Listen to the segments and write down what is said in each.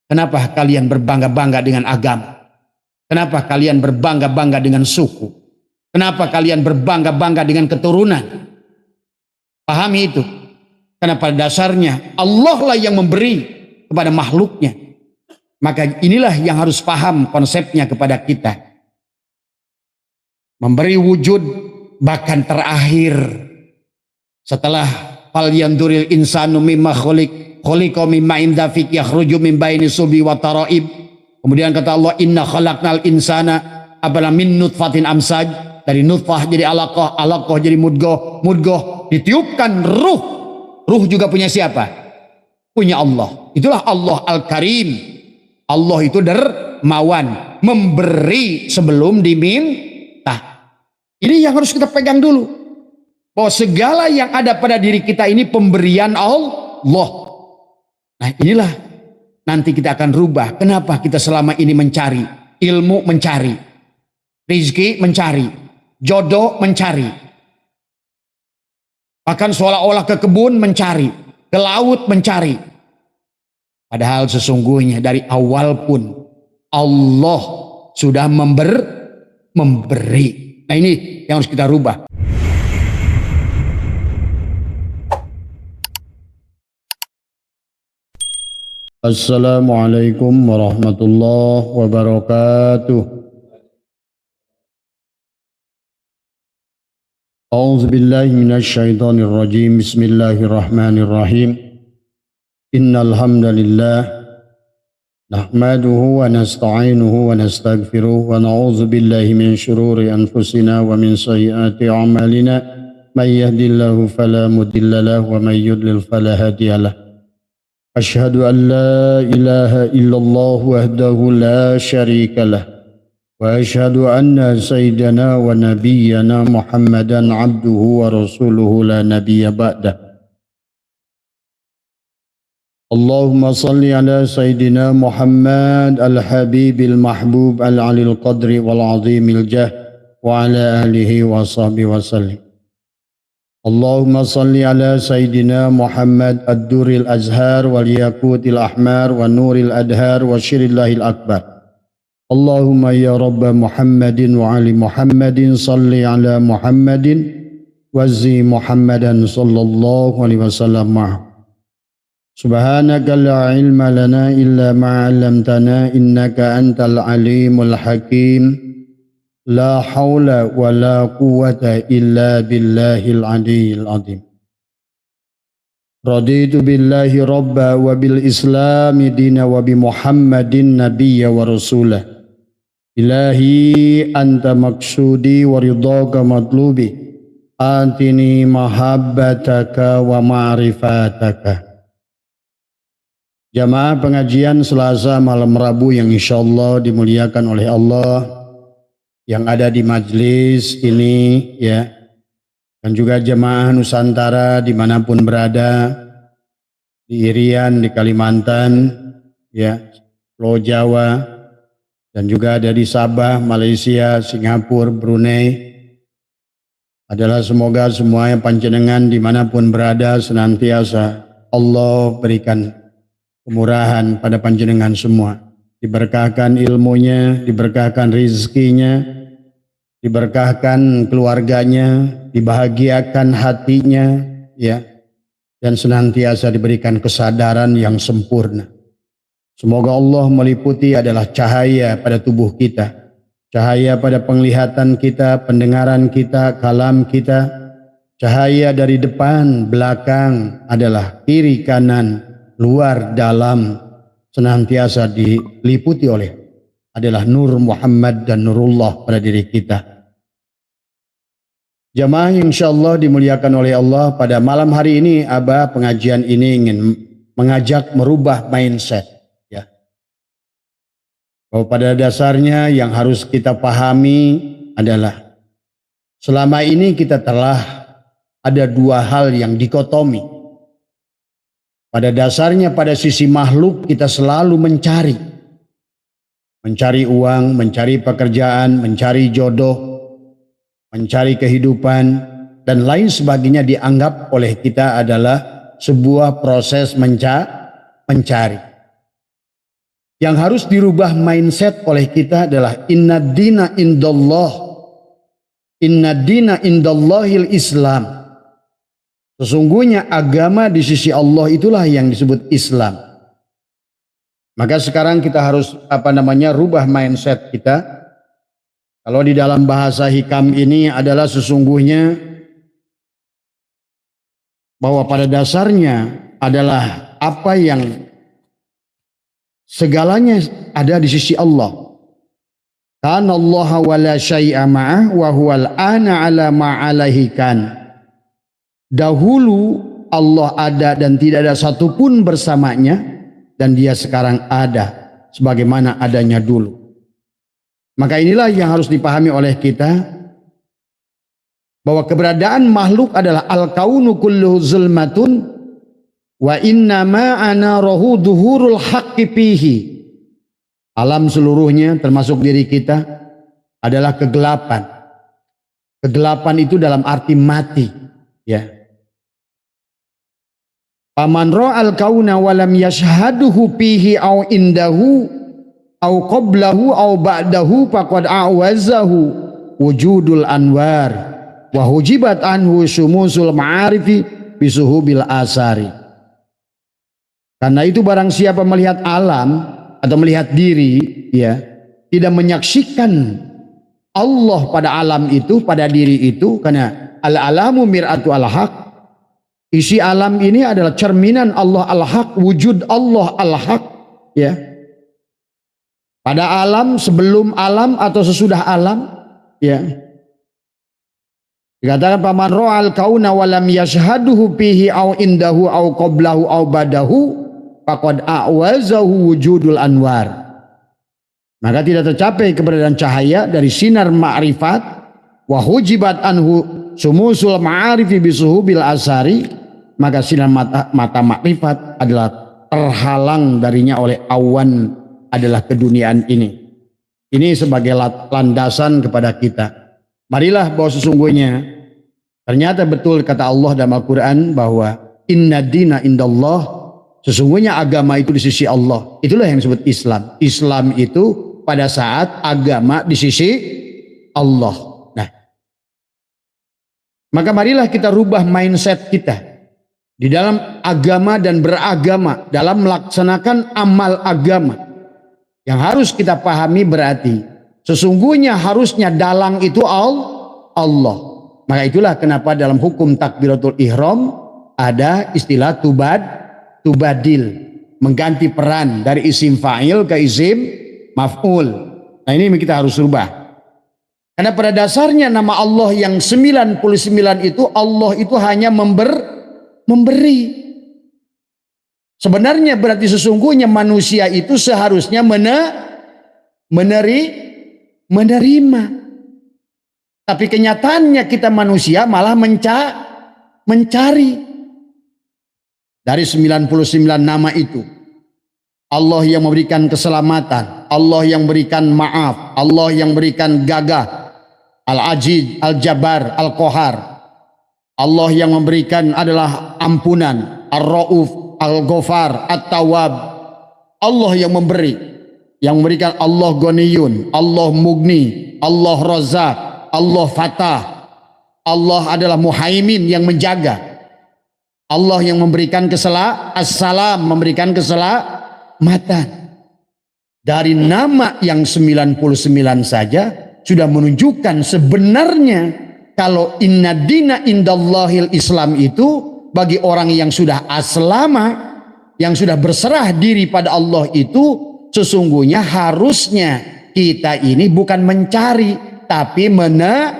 Kenapa kalian berbangga-bangga dengan agama? Kenapa kalian berbangga-bangga dengan suku? Kenapa kalian berbangga-bangga dengan keturunan? Pahami itu. Karena pada dasarnya Allah lah yang memberi kepada makhluknya. Maka inilah yang harus paham konsepnya kepada kita. Memberi wujud bahkan terakhir. Setelah fal yanduril insanu mimma khuliqa mimma indafik yakhruju min baini subi wa taraib. Kemudian kata Allah, inna khalaqnal insana abala min nutfatin amsaj. Dari nutfah jadi alaqah, alaqah jadi mudghah, mudghah ditiupkan ruh. Ruh juga punya siapa? Punya Allah. Itulah Allah Al-Karim. Allah itu dermawan, memberi sebelum diminta. Ini yang harus kita pegang dulu. Bahwa segala yang ada pada diri kita ini pemberian Allah. Nah inilah nanti kita akan rubah. Kenapa kita selama ini mencari ilmu, mencari rizki, mencari jodoh, mencari, bahkan seolah-olah ke kebun mencari, ke laut mencari. Padahal sesungguhnya dari awal pun Allah sudah memberi. Nah ini yang harus kita rubah. Assalamualaikum warahmatullahi wabarakatuh. A'udzu billahi minasy syaithanir rajim. Bismillahirrahmanirrahim. Innal hamdalillah nahmaduhu wa nasta'inuhu wa nastaghfiruh wa na'udzu billahi min syururi anfusina wa min sayyiati a'malina. May yahdihillahu fala mudilla lahu wa may yudlil fala hadiyalah. Asyhadu an la ilaha illallah wahdahu la syarika lah. Wa asyhadu anna sayyidana wa nabiyyana Muhammadan abduhu wa rasuluhu la nabiyya ba'dah. Allahumma salli ala sayyidina Muhammad al-habibil mahbub al-alil qadri wal azimil jah wa ala alihi wa sahbihi wa sallim. Allahumma salli ala sayyidina Muhammad ad-duril azhar wal yaqutil ahmar wa nuril adhar wa syirillahil akbar. Allahumma ya Rabba Muhammadin wa ali Muhammadin salli ala Muhammadin wazi Muhammadan sallallahu alaihi wasallam ma'ah. Subhanaka la ilma lana illa ma'alamtana innaka antal alimul hakim. La hawla wa la quwwata illa billahil aliyyil azim. Raditu billahi rabba wa bil islami dina wa bi Muhammadin nabiyya wa rasulah. Ilahi anta maksudi wa ridhaka matlubi. Antini mahabbataka wa ma'rifataka. Jamaah pengajian Selasa malam Rabu yang insyaallah dimuliakan oleh Allah, yang ada di majelis ini ya, dan juga jemaah Nusantara dimanapun berada, di Irian, di Kalimantan ya, Pulau Jawa, dan juga ada di Sabah, Malaysia, Singapura, Brunei. Adalah semoga semua yang panjenengan dimanapun berada senantiasa Allah berikan kemurahan pada panjenengan semua. Diberkahkan ilmunya, diberkahkan rizkinya, diberkahkan keluarganya, dibahagiakan hatinya, ya, dan senantiasa diberikan kesadaran yang sempurna. Semoga Allah meliputi adalah cahaya pada tubuh kita, cahaya pada penglihatan kita, pendengaran kita, kalam kita, cahaya dari depan, belakang, adalah kiri, kanan, luar, dalam, senantiasa diliputi oleh adalah Nur Muhammad dan Nurullah pada diri kita. Jamaah yang insyaallah dimuliakan oleh Allah, pada malam hari ini Abah pengajian ini ingin mengajak merubah mindset ya. Bahwa pada dasarnya yang harus kita pahami adalah selama ini kita telah ada dua hal yang dikotomi. Pada dasarnya pada sisi makhluk kita selalu mencari uang, mencari pekerjaan, mencari jodoh, mencari kehidupan, dan lain sebagainya dianggap oleh kita adalah sebuah proses mencari. Yang harus dirubah mindset oleh kita adalah inna dina indallahil Islam. Sesungguhnya agama di sisi Allah itulah yang disebut Islam. Maka sekarang kita harus rubah mindset kita. Kalau di dalam bahasa hikam ini adalah sesungguhnya bahwa pada dasarnya adalah apa yang segalanya ada di sisi Allah. Kana Allah wa la syai'a ma'ah wa huwal ana ala ma'alaihi kan. Dahulu Allah ada dan tidak ada satupun bersamanya, dan dia sekarang ada sebagaimana adanya dulu. Maka inilah yang harus dipahami oleh kita, bahwa keberadaan makhluk adalah al-kaunu kulluhu zulmatun wa innama anarahu duhurul haqqi fihi. Alam seluruhnya termasuk diri kita adalah kegelapan. Kegelapan itu dalam arti mati, ya. Paman ra'al kauna walam yashhaduhu fihi au indahu au qablahu au ba'dahu faqad a'wazahu wujudul anwar wa hujibat anhu syumusul ma'arifi bisuhubil asari. Karena itu barang siapa melihat alam atau melihat diri, ya, tidak menyaksikan Allah pada alam itu, pada diri itu, karena al-alamu mir'atu al-haq. Isi alam ini adalah cerminan Allah al-haq, wujud Allah al-haq, ya. Pada alam, sebelum alam atau sesudah alam, ya. Dikatakan paman ra'al kauna walam yashhaduhu fihi au indahu au qablahu au badahu faqad a'wazahu wujudul anwar. Maka tidak tercapai keberadaan cahaya dari sinar ma'rifat, wa hujibat anhu sumusul ma'arifi bisuhubil asari, maka sinar mata makrifat adalah terhalang darinya oleh awan adalah keduniaan ini. Ini sebagai landasan kepada kita. Marilah bahwa sesungguhnya ternyata betul kata Allah dalam Al-Quran bahwa inna dina indallah, sesungguhnya agama itu di sisi Allah. Itulah yang disebut Islam. Islam itu pada saat agama di sisi Allah. Nah, maka marilah kita rubah mindset kita di dalam agama dan beragama, dalam melaksanakan amal agama. Yang harus kita pahami berarti sesungguhnya harusnya dalang itu Allah. Maka itulah kenapa dalam hukum takbiratul ihram ada istilah tubadil, mengganti peran dari isim fa'il ke isim maf'ul. Nah, ini kita harus rubah. Karena pada dasarnya nama Allah yang 99 itu, Allah itu hanya memberi. Sebenarnya berarti sesungguhnya manusia itu seharusnya menerima. Tapi kenyataannya kita manusia malah mencari. Dari 99 nama itu, Allah yang memberikan keselamatan, Allah yang berikan maaf, Allah yang berikan gagah, Al-Aziz, Al-Jabbar, Al-Qahar. Allah yang memberikan adalah ampunan, Ar-Rauf, Al-Ghafar, At-Tawwab. Allah yang memberi, yang memberikan Allah Ghaniyun, Allah Mugni, Allah Razzaq, Allah Fatah. Allah adalah Muhaimin yang menjaga. Allah yang memberikan As-Salam, memberikan keselamatan. Dari nama yang 99 saja sudah menunjukkan sebenarnya kalau inna dina indallahil Islam itu bagi orang yang sudah aslama, yang sudah berserah diri pada Allah itu, sesungguhnya harusnya kita ini bukan mencari tapi menerima.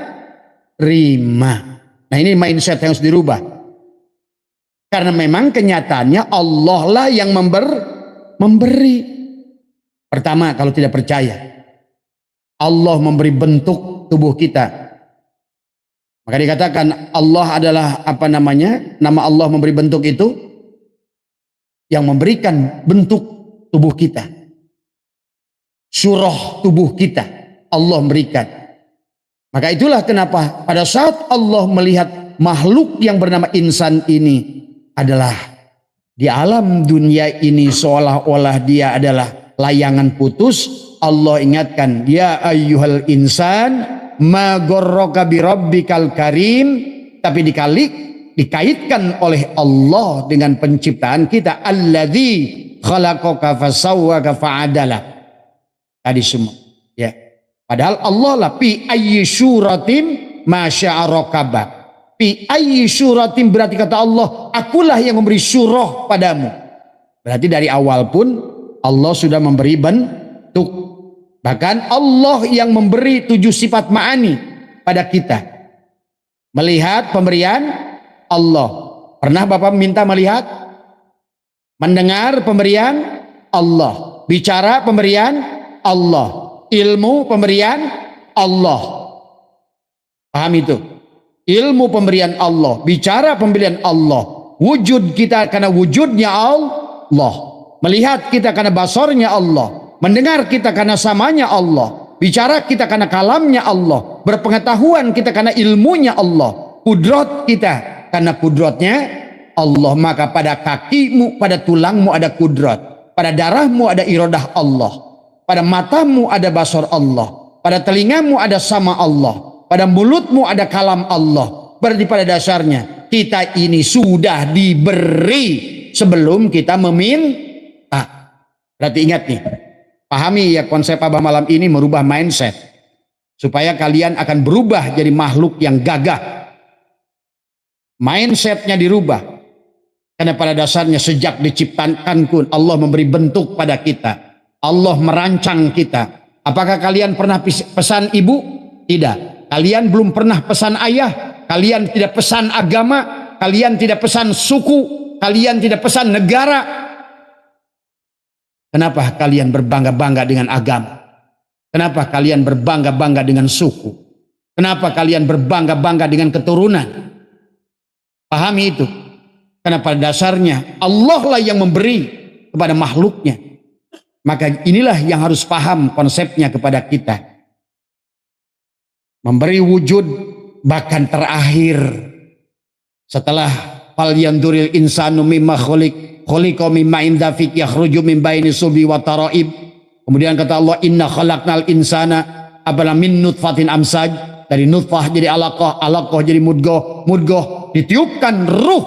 Nah, ini mindset yang harus dirubah. Karena memang kenyataannya Allah lah yang memberi. Pertama, kalau tidak percaya, Allah memberi bentuk tubuh kita. Maka dikatakan Allah adalah nama Allah memberi bentuk itu, yang memberikan bentuk tubuh kita. Surah tubuh kita Allah memberikan. Maka itulah kenapa pada saat Allah melihat makhluk yang bernama insan ini adalah di alam dunia ini seolah-olah dia adalah layangan putus, Allah ingatkan, ya ayyuhal insan ma gharraka bi rabbikal karim, tapi dikaitkan oleh Allah dengan penciptaan kita, alladzi khalaqaka fasawwaka fa'adala. Tadi semua ya. Padahal Allah lah fi ayyi syuratin ma syaa rakaba. Fi ayyi syuratin berarti kata Allah, akulah yang memberi syurah padamu. Berarti dari awal pun Allah sudah memberi bentuk. Bahkan Allah yang memberi 7 sifat ma'ani pada kita. Melihat pemberian Allah. Pernah Bapak minta melihat? Mendengar pemberian Allah. Bicara pemberian Allah. Ilmu pemberian Allah. Paham itu? Ilmu pemberian Allah. Bicara pemberian Allah. Wujud kita karena wujudnya Allah. Melihat kita karena basarnya Allah. Mendengar kita karena samanya Allah. Bicara kita karena kalamnya Allah. Berpengetahuan kita karena ilmunya Allah. Kudrat kita karena kudratnya Allah. Maka pada kakimu, pada tulangmu ada kudrat. Pada darahmu ada iradah Allah. Pada matamu ada basar Allah. Pada telingamu ada sama Allah. Pada mulutmu ada kalam Allah. Berarti pada dasarnya kita ini sudah diberi sebelum kita meminta. Berarti ingat nih, pahami ya konsep Abah malam ini merubah mindset supaya kalian akan berubah jadi makhluk yang gagah. Mindsetnya dirubah karena pada dasarnya sejak diciptakan pun Allah memberi bentuk pada kita. Allah merancang kita. Apakah kalian pernah pesan ibu? Tidak. Kalian belum pernah pesan ayah. Kalian tidak pesan agama. Kalian tidak pesan suku. Kalian tidak pesan negara. Kenapa kalian berbangga-bangga dengan agama? Kenapa kalian berbangga-bangga dengan suku? Kenapa kalian berbangga-bangga dengan keturunan? Pahami itu. Karena pada dasarnya Allah lah yang memberi kepada makhluknya. Maka inilah yang harus paham konsepnya kepada kita. Memberi wujud bahkan terakhir. Setelah fal yanduril insanu mimma khuliqa mimma indafik yakhruju min baini subi wa taraib. Kemudian kata Allah, inna khalaqnal insana abala min nutfatin amsaj. Dari nutfah jadi alaqah, alaqah jadi mudghah, mudghah ditiupkan ruh.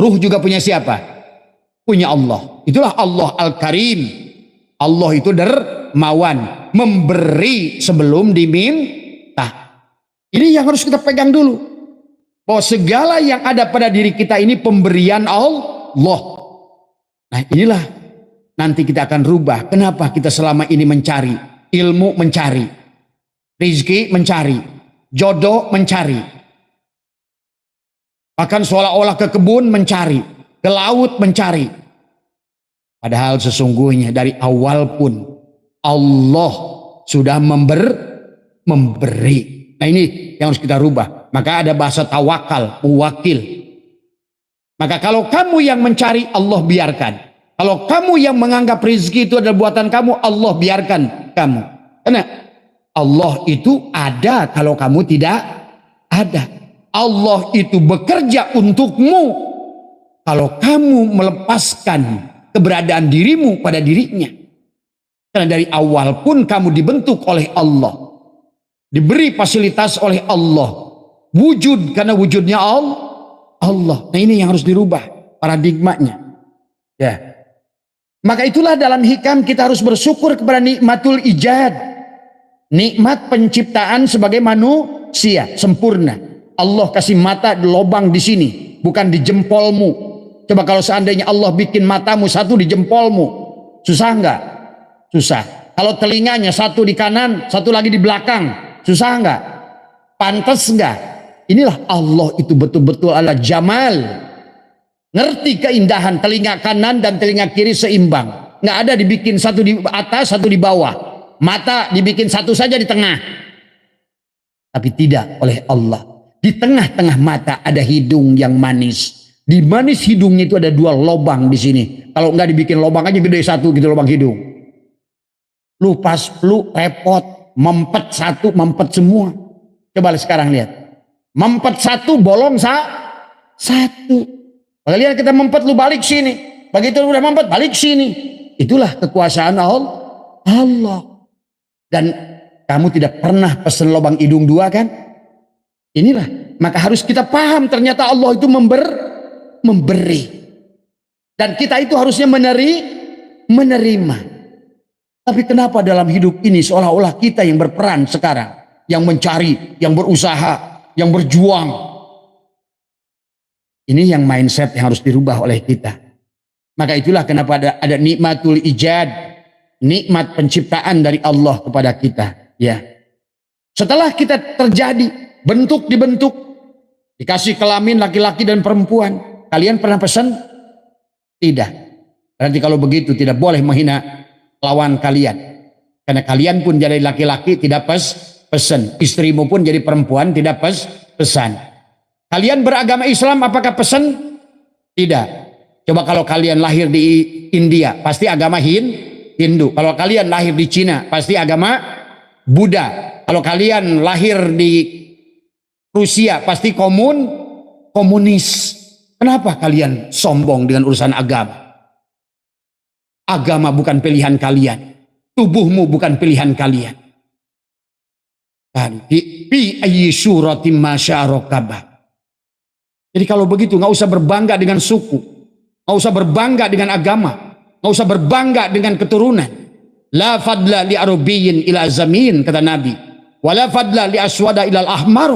Ruh juga punya siapa? Punya Allah. Itulah Allah Al-Karim. Allah itu dermawan, memberi sebelum diminta. Ini yang harus kita pegang dulu. Bahwa segala yang ada pada diri kita ini pemberian Allah. Nah inilah nanti kita akan rubah. Kenapa kita selama ini mencari ilmu, mencari rizki, mencari jodoh, mencari, bahkan seolah-olah ke kebun mencari, ke laut mencari. Padahal sesungguhnya dari awal pun Allah sudah memberi. Nah ini yang harus kita rubah. Maka ada bahasa tawakal, muwakil. Maka kalau kamu yang mencari, Allah biarkan. Kalau kamu yang menganggap rezeki itu adalah buatan kamu, Allah biarkan kamu. Karena Allah itu ada kalau kamu tidak ada. Allah itu bekerja untukmu kalau kamu melepaskan keberadaan dirimu pada dirinya. Karena dari awal pun kamu dibentuk oleh Allah. Diberi fasilitas oleh Allah. Wujud karena wujudnya Allah. Nah ini yang harus dirubah paradigmanya. Ya. Maka itulah dalam hikam kita harus bersyukur kepada nikmatul ijad. Nikmat penciptaan sebagai manusia sempurna. Allah kasih mata lobang di sini, bukan di jempolmu. Coba kalau seandainya Allah bikin matamu satu di jempolmu, susah enggak? Susah. Kalau telinganya satu di kanan, satu lagi di belakang, susah enggak? Pantas enggak? Inilah Allah itu betul-betul ala jamal. Ngerti keindahan telinga kanan dan telinga kiri seimbang. Nggak ada dibikin satu di atas, satu di bawah. Mata dibikin satu saja di tengah. Tapi tidak oleh Allah. Di tengah-tengah mata ada hidung yang manis. Di manis hidungnya itu ada 2 lubang di sini. Kalau nggak dibikin lubang aja gede satu gitu lubang hidung. Lu repot. Mempet satu, mempet semua. Coba sekarang lihat. Mempet satu, bolong satu. Kalian kita mempet, lu balik sini. Begitu lu udah mempet, balik sini. itulah kekuasaan Allah. Dan kamu tidak pernah pesan lubang hidung 2 kan? Inilah, maka harus kita paham ternyata Allah itu memberi. Dan kita itu harusnya menerima. Tapi kenapa dalam hidup ini seolah-olah kita yang berperan sekarang, yang mencari, yang berusaha, yang berjuang. Ini yang mindset yang harus dirubah oleh kita. Maka itulah kenapa ada nikmatul ijad, nikmat penciptaan dari Allah kepada kita. Ya. Setelah kita terjadi, bentuk dibentuk, dikasih kelamin laki-laki dan perempuan. Kalian pernah pesan? Tidak. Berarti kalau begitu tidak boleh menghina lawan kalian. Karena kalian pun jadi laki-laki tidak pesan. Istrimu pun jadi perempuan tidak pesan. Kalian beragama Islam apakah pesan? Tidak. Coba kalau kalian lahir di India pasti agama Hindu. Kalau kalian lahir di Cina pasti agama Buddha. Kalau kalian lahir di Rusia pasti komunis. Kenapa kalian sombong dengan urusan agama? Agama bukan pilihan kalian. Tubuhmu bukan pilihan kalian. Fi ayyi suratin masyarokabah. Jadi kalau begitu nggak usah berbangga dengan suku, nggak usah berbangga dengan agama, nggak usah berbangga dengan keturunan. La fadla li arabiyyin ila zamin, kata Nabi. Wala fadla li aswada ilal ahmar.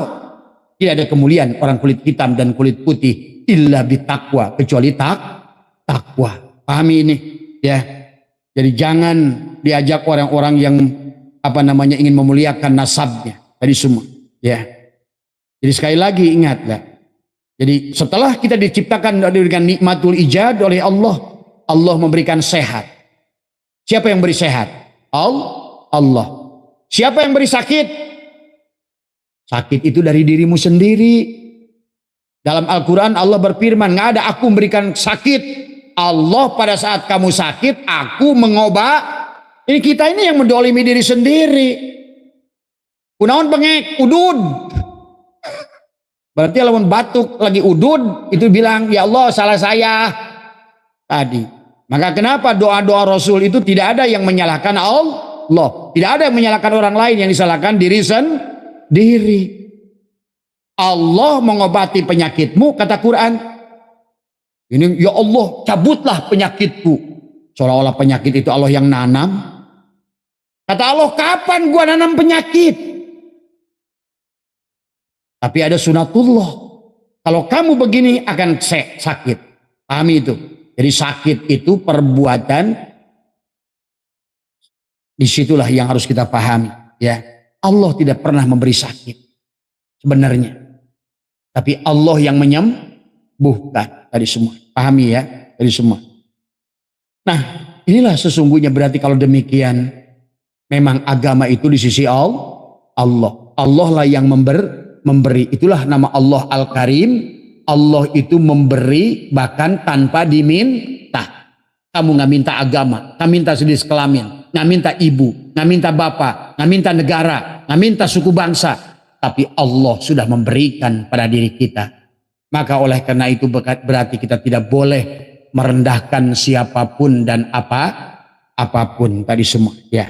Tidak ada kemuliaan orang kulit hitam dan kulit putih illa bitaqwa, kecuali takwa. Pahami ini ya. Jadi jangan diajak orang-orang yang ingin memuliakan nasabnya tadi semua ya. Jadi sekali lagi ingatlah. Jadi setelah kita diciptakan dengan nikmatul ijad oleh Allah, Allah memberikan sehat. Siapa yang beri sehat? Allah. Siapa yang beri sakit? Sakit itu dari dirimu sendiri. Dalam Al-Quran Allah berfirman, nggak ada aku memberikan sakit. Allah pada saat kamu sakit, aku mengobat. Ini kita ini yang mendolimi diri sendiri. Kunaon pengek, udud. Berarti lawan batuk lagi udud, itu bilang, ya Allah salah saya. Tadi. Maka kenapa doa-doa Rasul itu tidak ada yang menyalahkan Allah. Tidak ada yang menyalahkan orang lain, yang disalahkan diri sendiri. Allah mengobati penyakitmu, kata Quran. Ini ya Allah cabutlah penyakitku. Seolah-olah penyakit itu Allah yang nanam. Kata Allah, kapan gua nanam penyakit? Tapi ada sunatullah. Kalau kamu begini akan sakit. Pahami itu. Jadi sakit itu perbuatan. Disitulah yang harus kita pahami. Ya, Allah tidak pernah memberi sakit. Sebenarnya. Tapi Allah yang menyembuhkan. Dari semua, pahami ya, dari semua. Nah, inilah sesungguhnya berarti kalau demikian, memang agama itu di sisi Allah. Allah lah yang memberi. Itulah nama Allah Al-Karim. Allah itu memberi bahkan tanpa diminta. Kamu nggak minta agama, nggak minta jenis kelamin, nggak minta ibu, nggak minta bapak, nggak minta negara, nggak minta suku bangsa. Tapi Allah sudah memberikan pada diri kita. Maka oleh karena itu berarti kita tidak boleh merendahkan siapapun dan apapun tadi semua ya.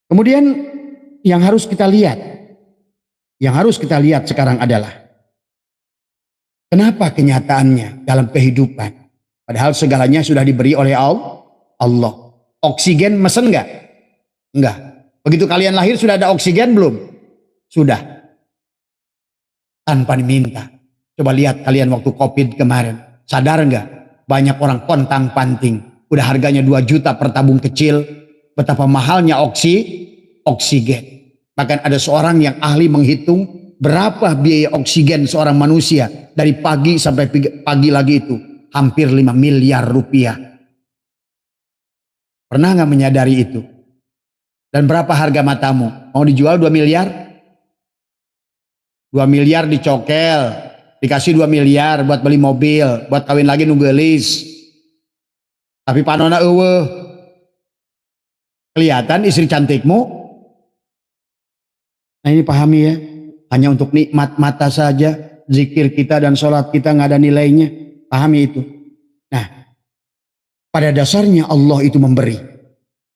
Kemudian yang harus kita lihat sekarang adalah kenapa kenyataannya dalam kehidupan padahal segalanya sudah diberi oleh Allah. Oksigen mesen enggak? Begitu kalian lahir sudah ada oksigen belum? Sudah. Tanpa diminta. Coba lihat kalian waktu COVID kemarin. Sadar nggak? Banyak orang pontang panting. Udah harganya 2 juta per tabung kecil. Betapa mahalnya oksigen. Bahkan ada seorang yang ahli menghitung berapa biaya oksigen seorang manusia. Dari pagi sampai pagi lagi itu. Hampir 5 miliar rupiah. Pernah nggak menyadari itu? Dan berapa harga matamu? Mau dijual 2 miliar? 2 miliar dicokel, dikasih 2 miliar buat beli mobil, buat kawin lagi nunggu gelis. Tapi panona eueuh. Kelihatan istri cantikmu? Nah ini pahami ya, hanya untuk nikmat mata saja, zikir kita dan sholat kita nggak ada nilainya. Pahami itu. Nah, Pada dasarnya Allah itu memberi.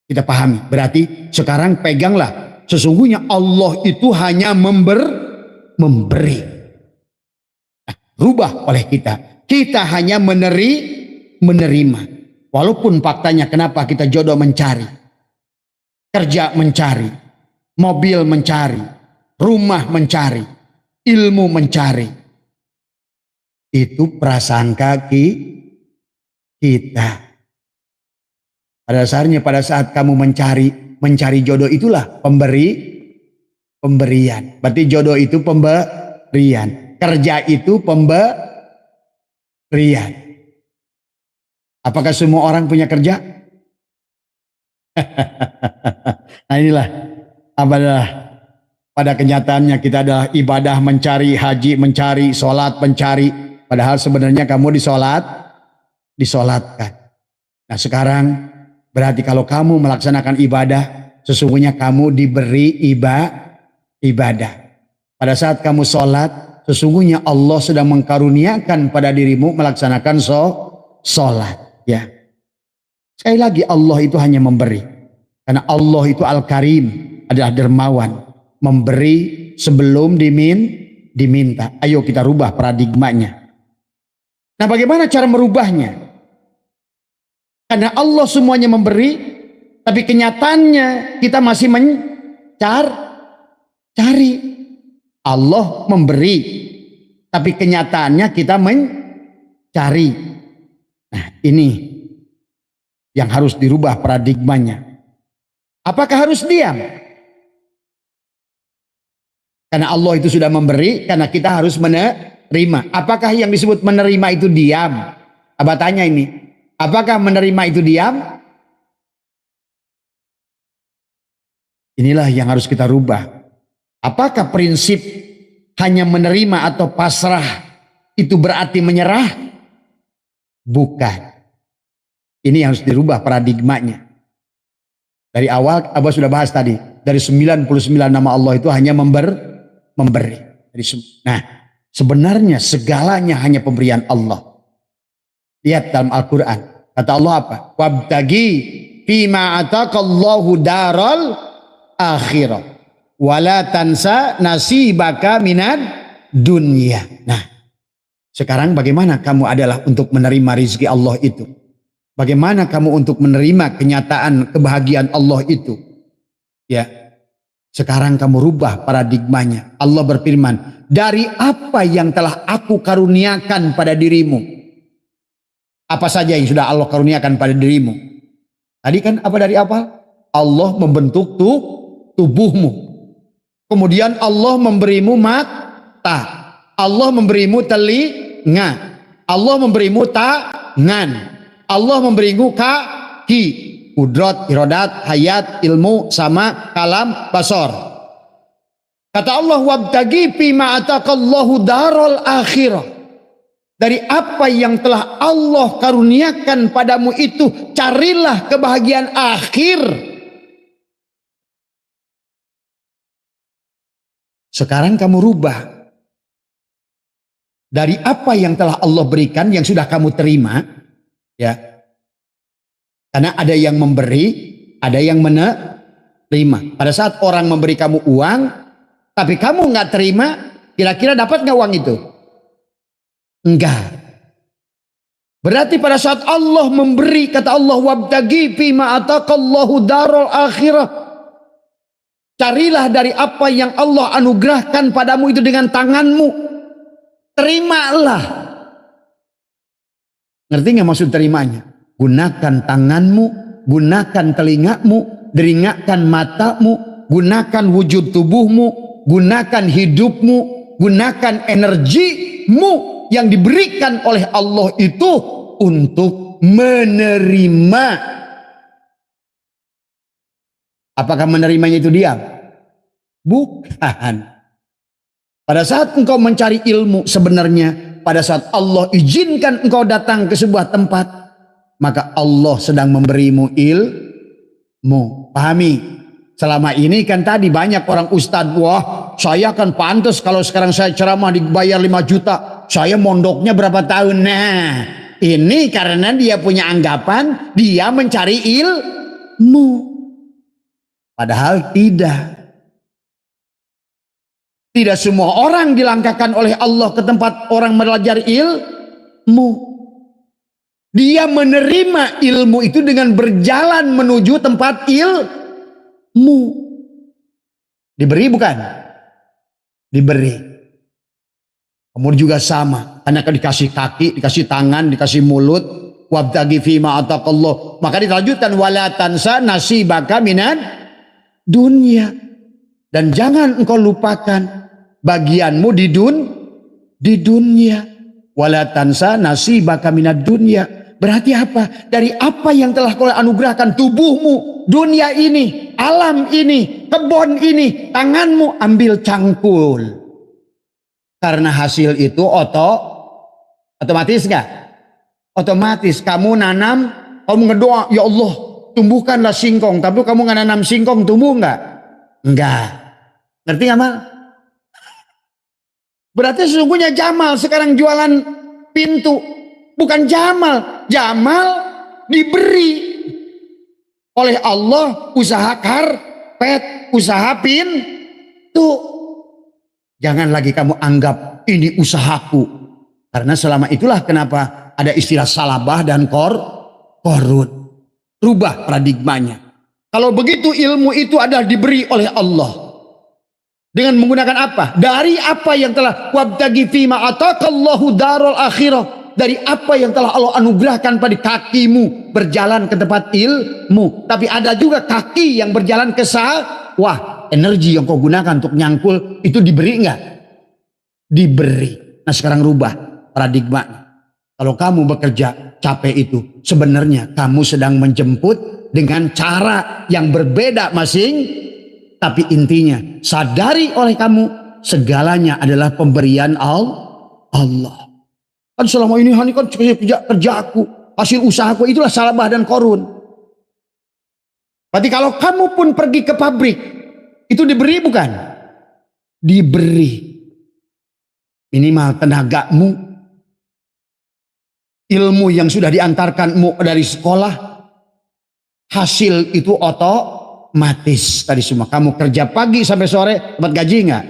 Kita pahami. Berarti sekarang peganglah. Sesungguhnya Allah itu hanya memberi. Nah, rubah oleh kita. Kita hanya menerima. Walaupun faktanya kenapa kita jodoh mencari. Kerja mencari. Mobil mencari. Rumah mencari. Ilmu mencari. Itu prasangka kita. Pada dasarnya pada saat kamu mencari jodoh itulah pemberian. Berarti jodoh itu pemberian. Kerja itu pemberian. Apakah semua orang punya kerja? Nah inilah pada kenyataannya kita adalah ibadah mencari, haji mencari, sholat mencari. Padahal sebenarnya kamu disolatkan. Nah sekarang berarti kalau kamu melaksanakan ibadah, sesungguhnya kamu diberi ibadah. Pada saat kamu sholat, sesungguhnya Allah sedang mengkaruniakan pada dirimu melaksanakan sholat. Ya. Sekali lagi Allah itu hanya memberi. Karena Allah itu Al-Karim, adalah dermawan. Memberi sebelum diminta. Ayo kita rubah paradigmanya. Nah bagaimana cara merubahnya? Karena Allah semuanya memberi, tapi kenyataannya kita masih mencari. Allah memberi, tapi kenyataannya kita mencari. Nah ini yang harus dirubah paradigmanya. Apakah harus diam? Karena Allah itu sudah memberi, karena kita harus menerima. Apakah yang disebut menerima itu diam? Abah tanya ini, apakah menerima itu diam? Inilah yang harus kita rubah. Apakah prinsip hanya menerima atau pasrah itu berarti menyerah? Bukan. Ini yang harus dirubah paradigmanya. Dari awal Abah sudah bahas tadi. Dari 99 nama Allah itu hanya memberi. Nah sebenarnya segalanya hanya pemberian Allah. Lihat dalam Al-Quran. Kata Allah apa? Wabtagi fima ataqallahu daral akhirah. Wala tansa nasibaka minad dunya. Nah sekarang bagaimana kamu adalah untuk menerima rizki Allah itu? Bagaimana kamu untuk menerima kenyataan kebahagiaan Allah itu? Ya, sekarang kamu rubah paradigmanya. Allah berfirman, dari apa yang telah aku karuniakan pada dirimu? Apa saja yang sudah Allah karuniakan pada dirimu? Tadi kan apa dari apa? Allah membentuk tubuhmu. Kemudian Allah memberimu mata. Allah memberimu telinga. Allah memberimu tangan. Allah memberimu kaki, kudrat, irodat, hayat, ilmu, sama, kalam, basar. Kata Allah, wabtagi fima ataqallahu daral akhirah. Dari apa yang telah Allah karuniakan padamu itu, carilah kebahagiaan akhir. Sekarang kamu rubah. Dari apa yang telah Allah berikan, yang sudah kamu terima, ya, karena ada yang memberi, ada yang menerima. Pada saat orang memberi kamu uang, tapi kamu nggak terima, kira-kira dapat nggak uang itu? Enggak. Berarti pada saat Allah memberi, kata Allah, wabtagi fima ataqallahu daral akhirah. Carilah dari apa yang Allah anugerahkan padamu itu dengan tanganmu. Terimalah. Ngerti nggak maksud terimanya? Gunakan tanganmu, gunakan telingamu, deringakan matamu, gunakan wujud tubuhmu, gunakan hidupmu, gunakan energimu yang diberikan oleh Allah itu untuk menerima. Apakah menerimanya itu diam? Bukan. Pada saat engkau mencari ilmu sebenarnya, pada saat Allah izinkan engkau datang ke sebuah tempat, maka Allah sedang memberimu ilmu. Pahami? Selama ini kan tadi banyak orang ustadz, wah saya kan pantas kalau sekarang saya ceramah dibayar 5 juta. Saya mondoknya berapa tahun? Nah ini karena dia punya anggapan dia mencari ilmu. Padahal tidak. Tidak semua orang dilangkahkan oleh Allah ke tempat orang belajar ilmu. Dia menerima ilmu itu dengan berjalan menuju tempat ilmu. Diberi bukan? Diberi. Kamu juga sama. Karena dikasih kaki, dikasih tangan, dikasih mulut. Wabtaghi fima ataqallah. Maka dilanjutkan wala tansa nasibaka minad dunya. Dan jangan engkau lupakan bagianmu di dunia. Wala tansa nasibaka minad dunya. Berarti apa? Dari apa yang telah kau anugerahkan tubuhmu, dunia ini, alam ini, kebun ini, tanganmu, ambil cangkul. Karena hasil itu otomatis enggak? Otomatis kamu nanam, kamu ngedoa, ya Allah, tumbuhkanlah singkong. Tapi kamu nggak nanam singkong, tumbuh enggak? Enggak. Ngerti nggak, Mal? Berarti sesungguhnya Jamal sekarang jualan pintu. Bukan Jamal. Jamal diberi oleh Allah usaha karpet, usaha pintu. Jangan lagi kamu anggap ini usahaku. Karena selama itulah kenapa ada istilah salabah dan korun. Rubah paradigmanya. Kalau begitu ilmu itu adalah diberi oleh Allah. Dengan menggunakan apa? Dari apa yang telah wabtaghi fima ataqallahu darul akhirah. Dari apa yang telah Allah anugerahkan pada kakimu berjalan ke tempat ilmu. Tapi ada juga kaki yang berjalan ke sawah. Energi yang kau gunakan untuk nyangkul itu diberi enggak? Diberi. Nah sekarang rubah paradigma. Kalau kamu bekerja capek itu sebenarnya kamu sedang menjemput dengan cara yang berbeda masing. Tapi intinya sadari oleh kamu segalanya adalah pemberian Allah. Kan selama ini kan kerja aku, hasil usahaku itulah salabah dan korun. Berarti kalau kamu pun pergi ke pabrik, itu diberi bukan? Diberi. Minimal tenagamu, ilmu yang sudah diantarkanmu dari sekolah, hasil itu otomatis tadi semua. Kamu kerja pagi sampai sore dapat gaji nggak?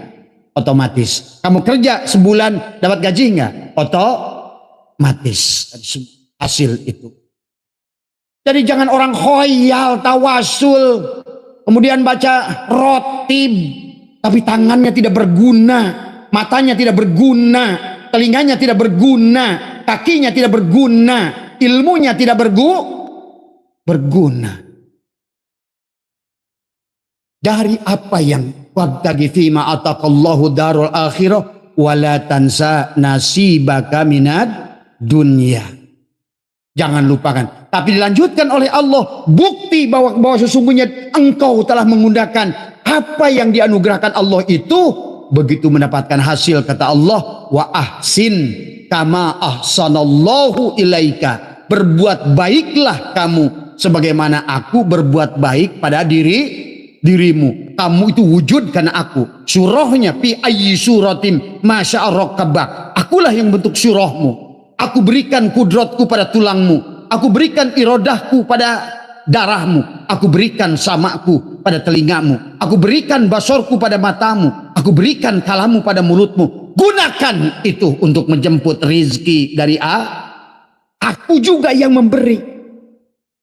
Otomatis. Kamu kerja sebulan dapat gaji nggak? Otomatis tadi semua hasil itu. Jadi jangan orang khoyal, tawasul, kemudian baca rotib, tapi tangannya tidak berguna, matanya tidak berguna, telinganya tidak berguna, kakinya tidak berguna, ilmunya tidak berguna. Dari apa yang wabtaghi fima ataqallahu darul akhirah wala tansa nasibaka minad dunya. Jangan lupakan. Tapi dilanjutkan oleh Allah bukti bahwa sesungguhnya engkau telah menggunakan apa yang dianugerahkan Allah itu begitu mendapatkan hasil. Kata Allah wa ahsin kama ahsanallahu ilaika. Berbuat baiklah kamu sebagaimana aku berbuat baik pada dirimu. Kamu itu wujud karena aku. Surahnya fi ayyi suratin masya'arokabak. Akulah yang bentuk surahmu. Aku berikan kudratku pada tulangmu. Aku berikan irodahku pada darahmu. Aku berikan samaku pada telingamu. Aku berikan basorku pada matamu. Aku berikan kalamu pada mulutmu. Gunakan itu untuk menjemput rizki dari aku juga yang memberi.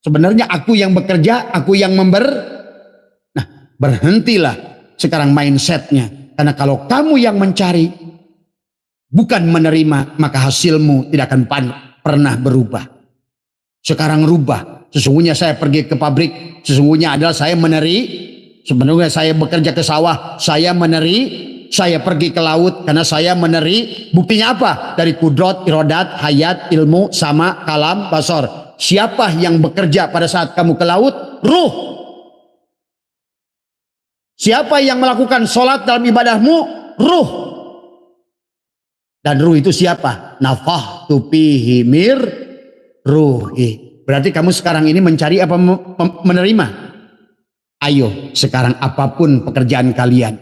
Sebenarnya aku yang bekerja, aku yang Nah, berhentilah sekarang mindsetnya. Karena kalau kamu yang mencari, bukan menerima, maka hasilmu tidak akan pernah berubah. Sekarang rubah. Sesungguhnya saya pergi ke pabrik, sesungguhnya adalah saya sebenarnya saya bekerja ke sawah, saya saya pergi ke laut karena saya buktinya apa? Dari kudrat, irodat, hayat, ilmu, sama, kalam, basar. Siapa yang bekerja pada saat kamu ke laut? Ruh. Siapa yang melakukan sholat dalam ibadahmu? Ruh. Dan ruh itu siapa? Nafahtu fihi mir ruhi. Berarti kamu sekarang ini mencari apa menerima? Ayo sekarang apapun pekerjaan kalian,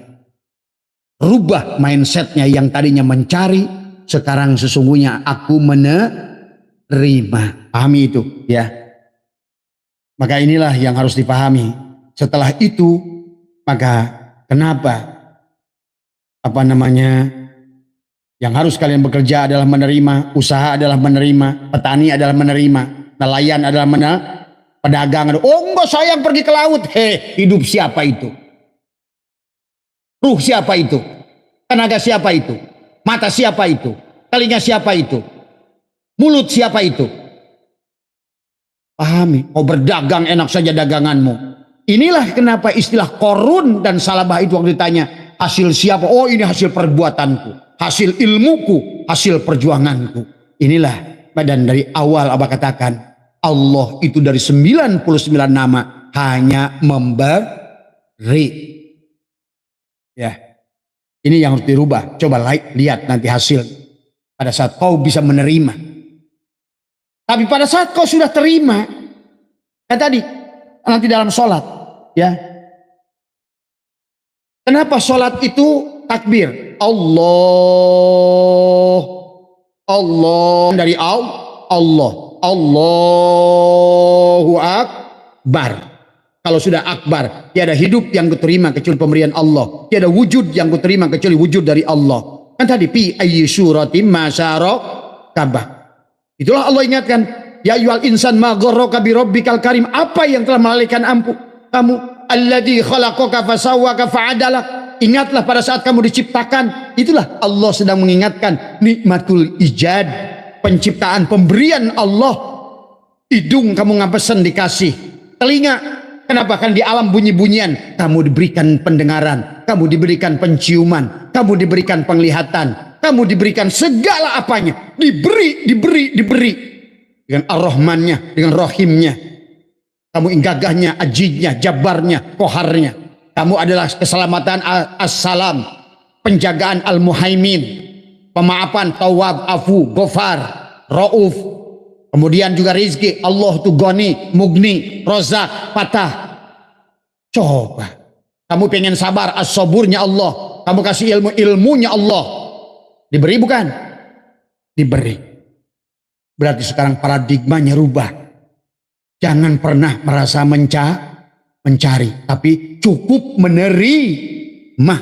rubah mindsetnya yang tadinya mencari, sekarang sesungguhnya aku menerima. Pahami itu ya. Maka inilah yang harus dipahami. Setelah itu, maka kenapa yang harus kalian bekerja adalah menerima, usaha adalah menerima, petani adalah menerima, nelayan adalah pedagang. Oh enggak, saya yang pergi ke laut. Hidup siapa itu? Ruh siapa itu? Tenaga siapa itu? Mata siapa itu? Telinga siapa itu? Mulut siapa itu? Pahami, mau berdagang enak saja daganganmu. Inilah kenapa istilah korun dan salabah itu waktu ditanya, hasil siapa? Oh ini hasil perbuatanku, hasil ilmuku, hasil perjuanganku. Inilah, dan dari awal Abah katakan, Allah itu dari 99 nama hanya memberi. Ya, ini yang harus dirubah. Coba lihat nanti hasil pada saat kau bisa menerima. Tapi pada saat kau sudah terima, kan tadi nanti dalam sholat, ya. Kenapa sholat itu takbir? Allah dari Allah, Allahu Akbar. Kalau sudah akbar, tiada hidup yang kuterima kecuali pemberian Allah, tiada wujud yang kuterima kecuali wujud dari Allah. Kan tadi fi ayyi suratim masyarakat. Itulah Allah ingatkan, ya ayyuhal insan ma gharraka bi rabbikal karim. Apa yang telah melalaikan kamu? Alladzi khalaqaka fasawwaka fa'adala. Ingatlah pada saat kamu diciptakan. Itulah Allah sedang mengingatkan nikmatul ijad, penciptaan, pemberian Allah. Hidung kamu ngapesan dikasih, telinga kenapa? Kan di alam bunyi-bunyian kamu diberikan pendengaran, kamu diberikan penciuman, kamu diberikan penglihatan, kamu diberikan segala apanya, diberi dengan ar-Rahmannya, dengan Rahimnya. Kamu gagahnya, ajidnya, jabarnya, koharnya. Kamu adalah keselamatan as-salam, penjagaan al-muhaimin, pemaafan, tawab, afu, gofar, rauf. Kemudian juga rizki, Allah tu goni, mugni, rozak, patah. Coba, kamu pengen sabar, as-saburnya Allah. Kamu kasih ilmunya Allah. Diberi bukan? Diberi. Berarti sekarang paradigmanya rubah. Jangan pernah merasa mencari, tapi cukup menerima.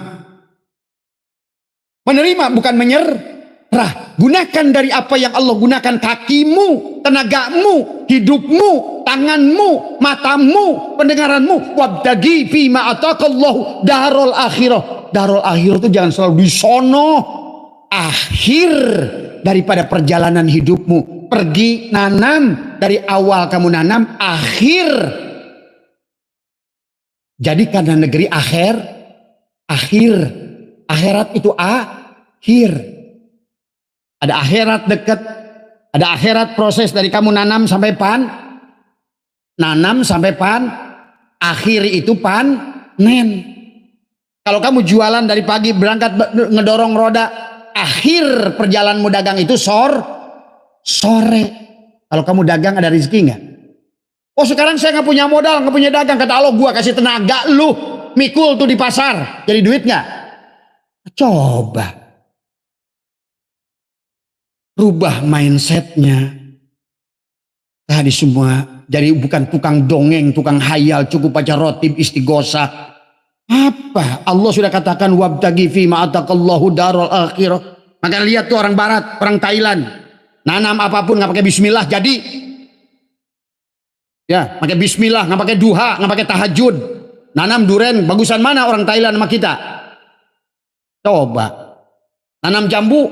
Menerima bukan menyerah. Gunakan dari apa yang Allah gunakan, kakimu, tenagamu, hidupmu, tanganmu, matamu, pendengaranmu. Wabtagi fima ataqallahu darul akhirah. Darul akhirah itu jangan selalu di sono. Akhir daripada perjalanan hidupmu, pergi nanam, dari awal kamu nanam, akhir jadi karena negeri akhirat itu akhir. Ada akhirat dekat, ada akhirat proses dari kamu nanam sampai akhir itu panen. Kalau kamu jualan dari pagi berangkat ngedorong roda, akhir perjalananmu dagang itu sore. Kalau kamu dagang ada rezeki nggak? Oh sekarang saya nggak punya modal, nggak punya dagang. Kata Allah, gua kasih tenaga lu mikul tuh di pasar, jadi duit nggak? Coba rubah mindsetnya. Tadi semua jadi bukan tukang dongeng, tukang hayal, cukup baca rotib istighosah. Apa? Allah sudah katakan wabtagi fi ma ataqallahu darul akhirah. Maka lihat tuh orang barat, orang Thailand, nanam apapun nggak pakai bismillah jadi. Ya, pakai bismillah, nggak pakai duha, nggak pakai tahajud. Nanam duren, bagusan mana orang Thailand sama kita? Coba. Nanam jambu,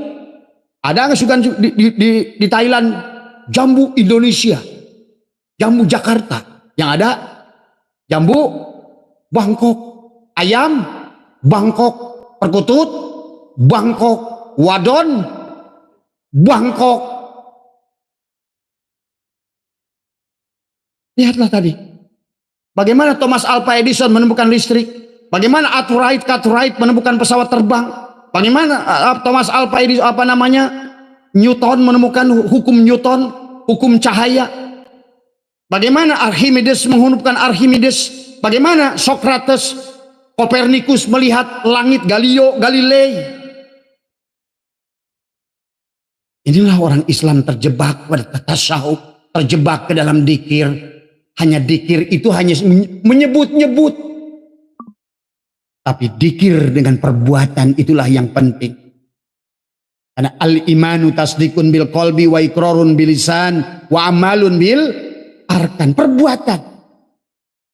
ada nggak suka di Thailand? Jambu Indonesia, jambu Jakarta. Yang ada jambu Bangkok, ayam Bangkok, perkutut Bangkok, wadon Bangkok. Lihatlah tadi. Bagaimana Thomas Alva Edison menemukan listrik. Bagaimana Arthur Wright menemukan pesawat terbang. Bagaimana Thomas Alva Edison Newton menemukan hukum Newton, hukum cahaya. Bagaimana Archimedes menemukan Archimedes. Bagaimana Socrates, Copernicus melihat langit, Galileo Galilei. Inilah orang Islam terjebak pada tasyahud, terjebak ke dalam dikir. Hanya dikir itu hanya menyebut-nyebut. Tapi dikir dengan perbuatan itulah yang penting. Karena al-imanu tasdikun bil qalbi wa iqrarun bil lisan wa amalun bil arkan. Perbuatan.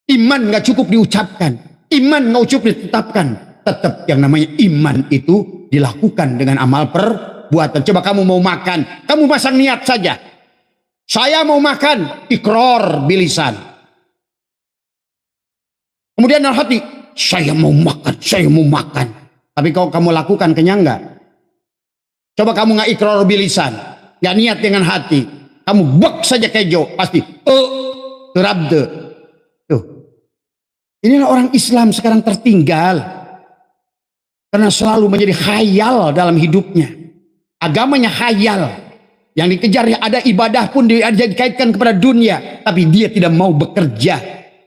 Iman gak cukup diucapkan. Iman gak cukup ditetapkan. Tetap yang namanya iman itu dilakukan dengan amal perbuatan. Coba kamu mau makan, kamu pasang niat saja. Saya mau makan, iqrar bil lisan. Kemudian dalam hati, saya mau makan, saya mau makan. Tapi kalau kamu lakukan, kenyang gak? Coba kamu gak iqrar bil lisan, gak niat dengan hati, kamu bek saja kejo, pasti terabde. Tuh. Inilah orang Islam sekarang tertinggal. Karena selalu menjadi khayal dalam hidupnya. Agamanya khayal. Yang dikejar ada ibadah pun dikaitkan kepada dunia. Tapi dia tidak mau bekerja.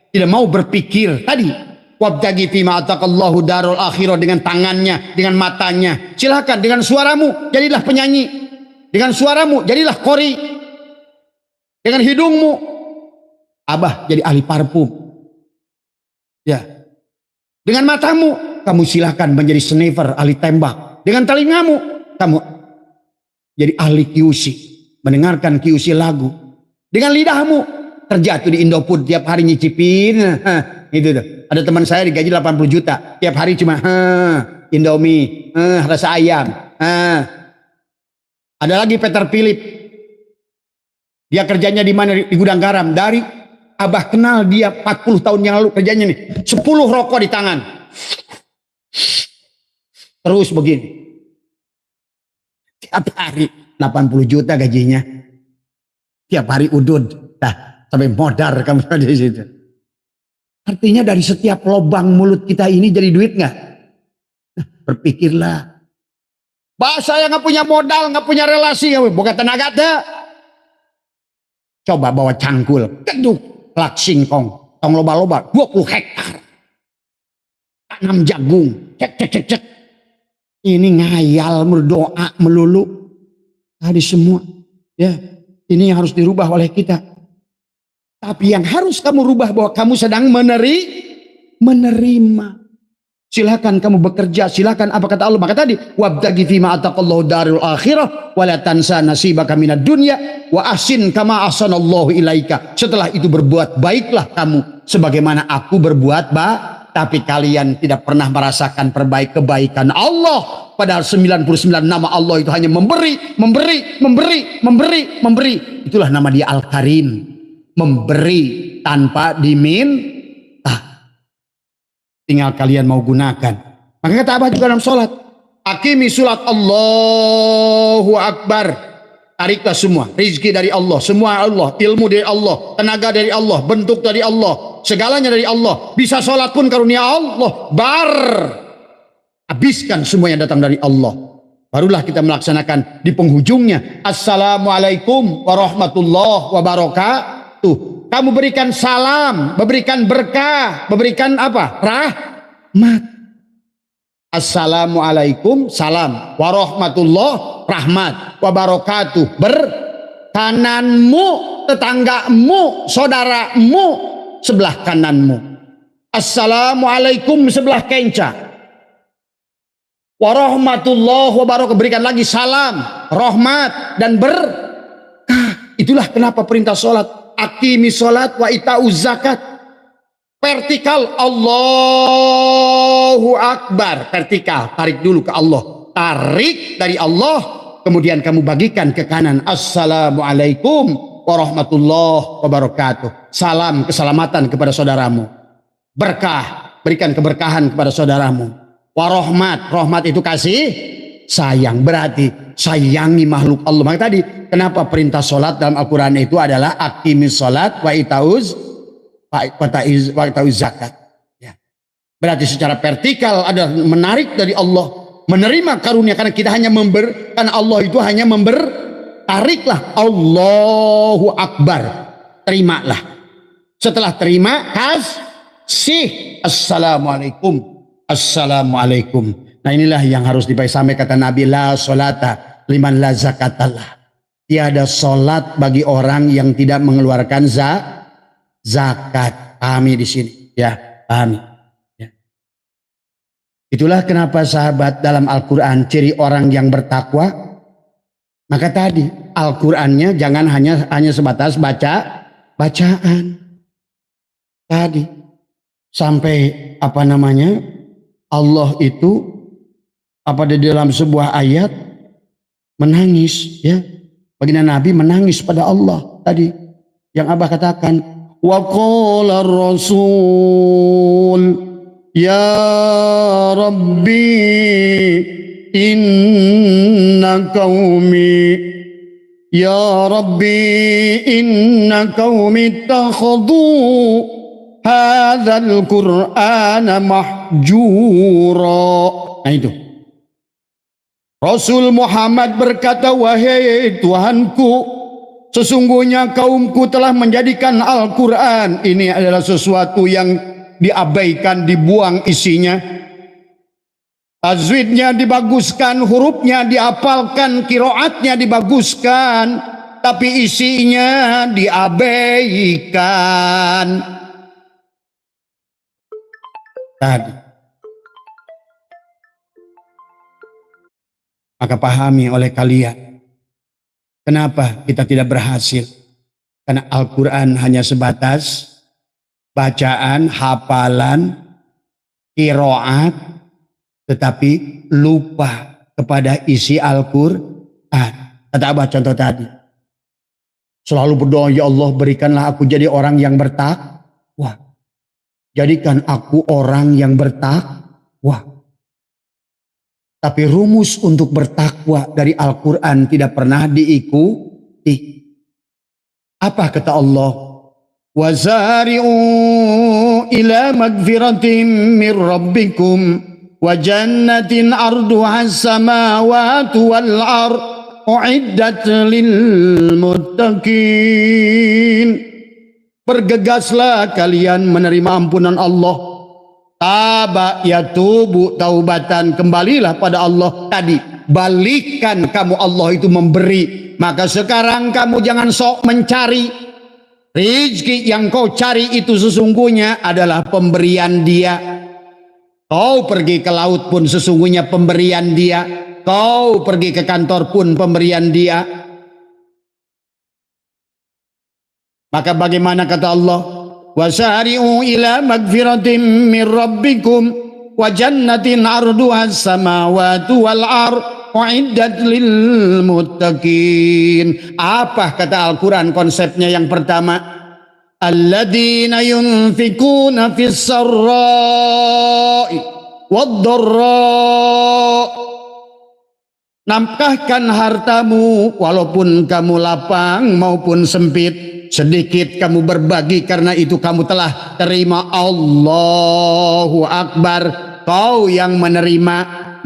Tidak mau berpikir. Tadi. Wabtagi fima ataqallahu darul akhirah, dengan tangannya, dengan matanya. Silahkan dengan suaramu jadilah penyanyi. Dengan suaramu jadilah qori. Dengan hidungmu Abah jadi ahli parfum. Ya. Dengan matamu kamu silahkan menjadi sniper, ahli tembak. Dengan telingamu kamu jadi ahli QC, mendengarkan QC lagu. Dengan lidahmu terjatuh di Indofood tiap hari nyicipin. Gitu tuh. Ada teman saya digaji 80 juta. Tiap hari cuma Indomie, rasa ayam. Ada lagi Peter Philip. Dia kerjanya di mana? Di gudang garam. Dari Abah kenal dia 40 tahun yang lalu, kerjanya nih 10 rokok di tangan. Terus begini. Tiap hari 80 juta gajinya. Tiap hari udud. Nah, sampai modar kamu di situ. Artinya dari setiap lubang mulut kita ini jadi duit nggak? Nah, berpikirlah. Bahasa yang nggak punya modal, nggak punya relasi, bukan tenaga deh. Coba bawa cangkul, geduk, lak singkong, tong loba-loba, 20 hektar. Tanam jagung, cek. Ini ngayal, berdoa melulu. Tadi semua, ya, ini yang harus dirubah oleh kita. Tapi yang harus kamu rubah bahwa kamu sedang menerima. Silakan kamu bekerja, silakan apa kata Allah. Maka tadi, wabtaghi fima ataqallahu darul akhirah wa la tansa nasibaka minad dunya wa ahsin kama ahsanallahu ilaika. Setelah itu berbuat baiklah kamu sebagaimana aku berbuat baik. Tapi kalian tidak pernah merasakan kebaikan Allah. Padahal 99 nama Allah itu hanya memberi. Itulah nama dia Al-Karim. Memberi tanpa diminta. Tinggal kalian mau gunakan. Maka kata Abah juga dalam sholat. Aqimi sholat, Allahu Akbar. Tariklah semua. Rizki dari Allah. Semua Allah. Ilmu dari Allah. Tenaga dari Allah. Bentuk dari Allah. Segalanya dari Allah. Bisa sholat pun karunia Allah. Habiskan semua yang datang dari Allah. Barulah kita melaksanakan di penghujungnya. Assalamualaikum warahmatullahi wabarakatuh. Kamu berikan salam, memberikan berkah, memberikan apa? Rahmat. Assalamualaikum, salam. Warahmatullahi, rahmat. Wabarakatuh. Kananmu, tetanggamu, saudaramu, sebelah kananmu. Assalamualaikum sebelah kenca. Warahmatullahi wabarakatuh. Berikan lagi salam, rahmat, dan berkah. Itulah kenapa perintah sholat. Aqimi sholat wa ita'uz zakat. Vertikal, Allahu Akbar. Vertikal, tarik dulu ke Allah. Tarik dari Allah, kemudian kamu bagikan ke kanan. Assalamualaikum warahmatullahi wabarakatuh. Salam keselamatan kepada saudaramu. Berkah, berikan keberkahan kepada saudaramu. Warahmat, rahmat itu kasih sayang, berarti sayangi makhluk Allah. Maka tadi kenapa perintah sholat dalam Al-Quran itu adalah aqimis sholat wa ita'uz zakat. Ya. Berarti secara vertikal adalah menarik dari Allah, menerima karunia, karena kita hanya karena Allah itu hanya tariklah, Allahu Akbar, terimalah. Setelah terima, kasih, Assalamualaikum. Nah inilah yang harus dipakai. Sampai kata Nabi, la sholata liman la zakatallah. Tiada salat bagi orang yang tidak mengeluarkan zakat. Pahami di sini, ya, pahami. Ya. Itulah kenapa sahabat dalam Al-Quran ciri orang yang bertakwa. Maka tadi Al-Qurannya jangan hanya sebatas bacaan. Tadi sampai Allah itu di dalam sebuah ayat menangis, ya. Baginda Nabi menangis pada Allah tadi yang Abah katakan, wa qala rasul ya rabbi inna qaumi ya rabbi inna qaumi ittakhadhu hadzal qur'ana mahjura. Nah itu Rasul Muhammad berkata, wahai Tuhanku, sesungguhnya kaumku telah menjadikan Al-Quran ini adalah sesuatu yang diabaikan, dibuang isinya. Tajwidnya dibaguskan, hurufnya diapalkan, qiraatnya dibaguskan, tapi isinya diabaikan. Tadi. Maka pahami oleh kalian, kenapa kita tidak berhasil? Karena Al-Quran hanya sebatas bacaan, hafalan, qiraat, tetapi lupa kepada isi Al-Quran. Kata Abah contoh tadi, selalu berdoa, ya Allah berikanlah aku jadi orang yang bertakwa. Jadikan aku orang yang bertakwa. Tapi rumus untuk bertakwa dari Al-Quran tidak pernah diikuti. Apa kata Allah? Wazari'u ila magfiratin min rabbikum wa jannatin arduha as-samawati wal ard u'iddat lil muttaqin. Bergegaslah kalian menerima ampunan Allah. Taba yatubu taubatan, kembalilah pada Allah. Tadi balikkan kamu, Allah itu memberi. Maka sekarang kamu jangan sok mencari. Rizki yang kau cari itu sesungguhnya adalah pemberian Dia. Kau pergi ke laut pun sesungguhnya pemberian Dia. Kau pergi ke kantor pun pemberian Dia. Maka bagaimana kata Allah? Wasari'u ila magfiratin min rabbikum wa jannatin arduha as-samawati wal ard u'iddat lil muttaqin. Apa kata Al-Quran konsepnya yang pertama? Alladzina yunfikuna fis sarra'i wad dharra. Nafkahkan hartamu walaupun kamu lapang maupun sempit. Sedikit kamu berbagi karena itu kamu telah terima. Allahu Akbar. Kau yang menerima,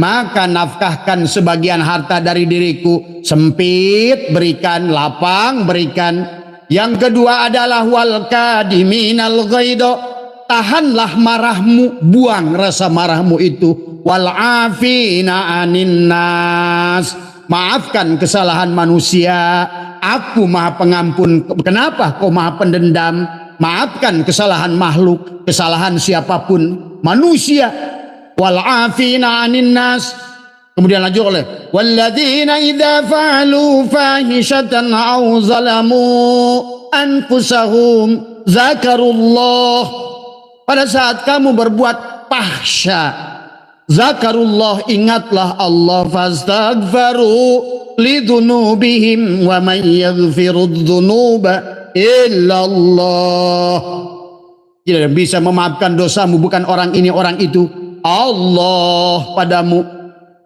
maka nafkahkan sebagian harta dari diriku. Sempit berikan, lapang berikan. Yang kedua adalah wal kadiminal ghaidha. Tahanlah marahmu, buang rasa marahmu itu. Wal afina anin nas. Maafkan kesalahan manusia. Aku maha pengampun. Kenapa kau maha pendendam? Maafkan kesalahan makhluk, kesalahan siapapun, manusia. Wal afina anin nas. Kemudian lanjut oleh walladzina idza fa'alu fahishatan aw zalamu anfusahum zakarullah. Pada saat kamu berbuat fahsya, zakarullah, ingatlah Allah, fastaghfaru lidunubihim wa man yaghfirudz dzunuba illallah. Tidak ada yang bisa memaafkan dosamu bukan orang ini orang itu, Allah padamu.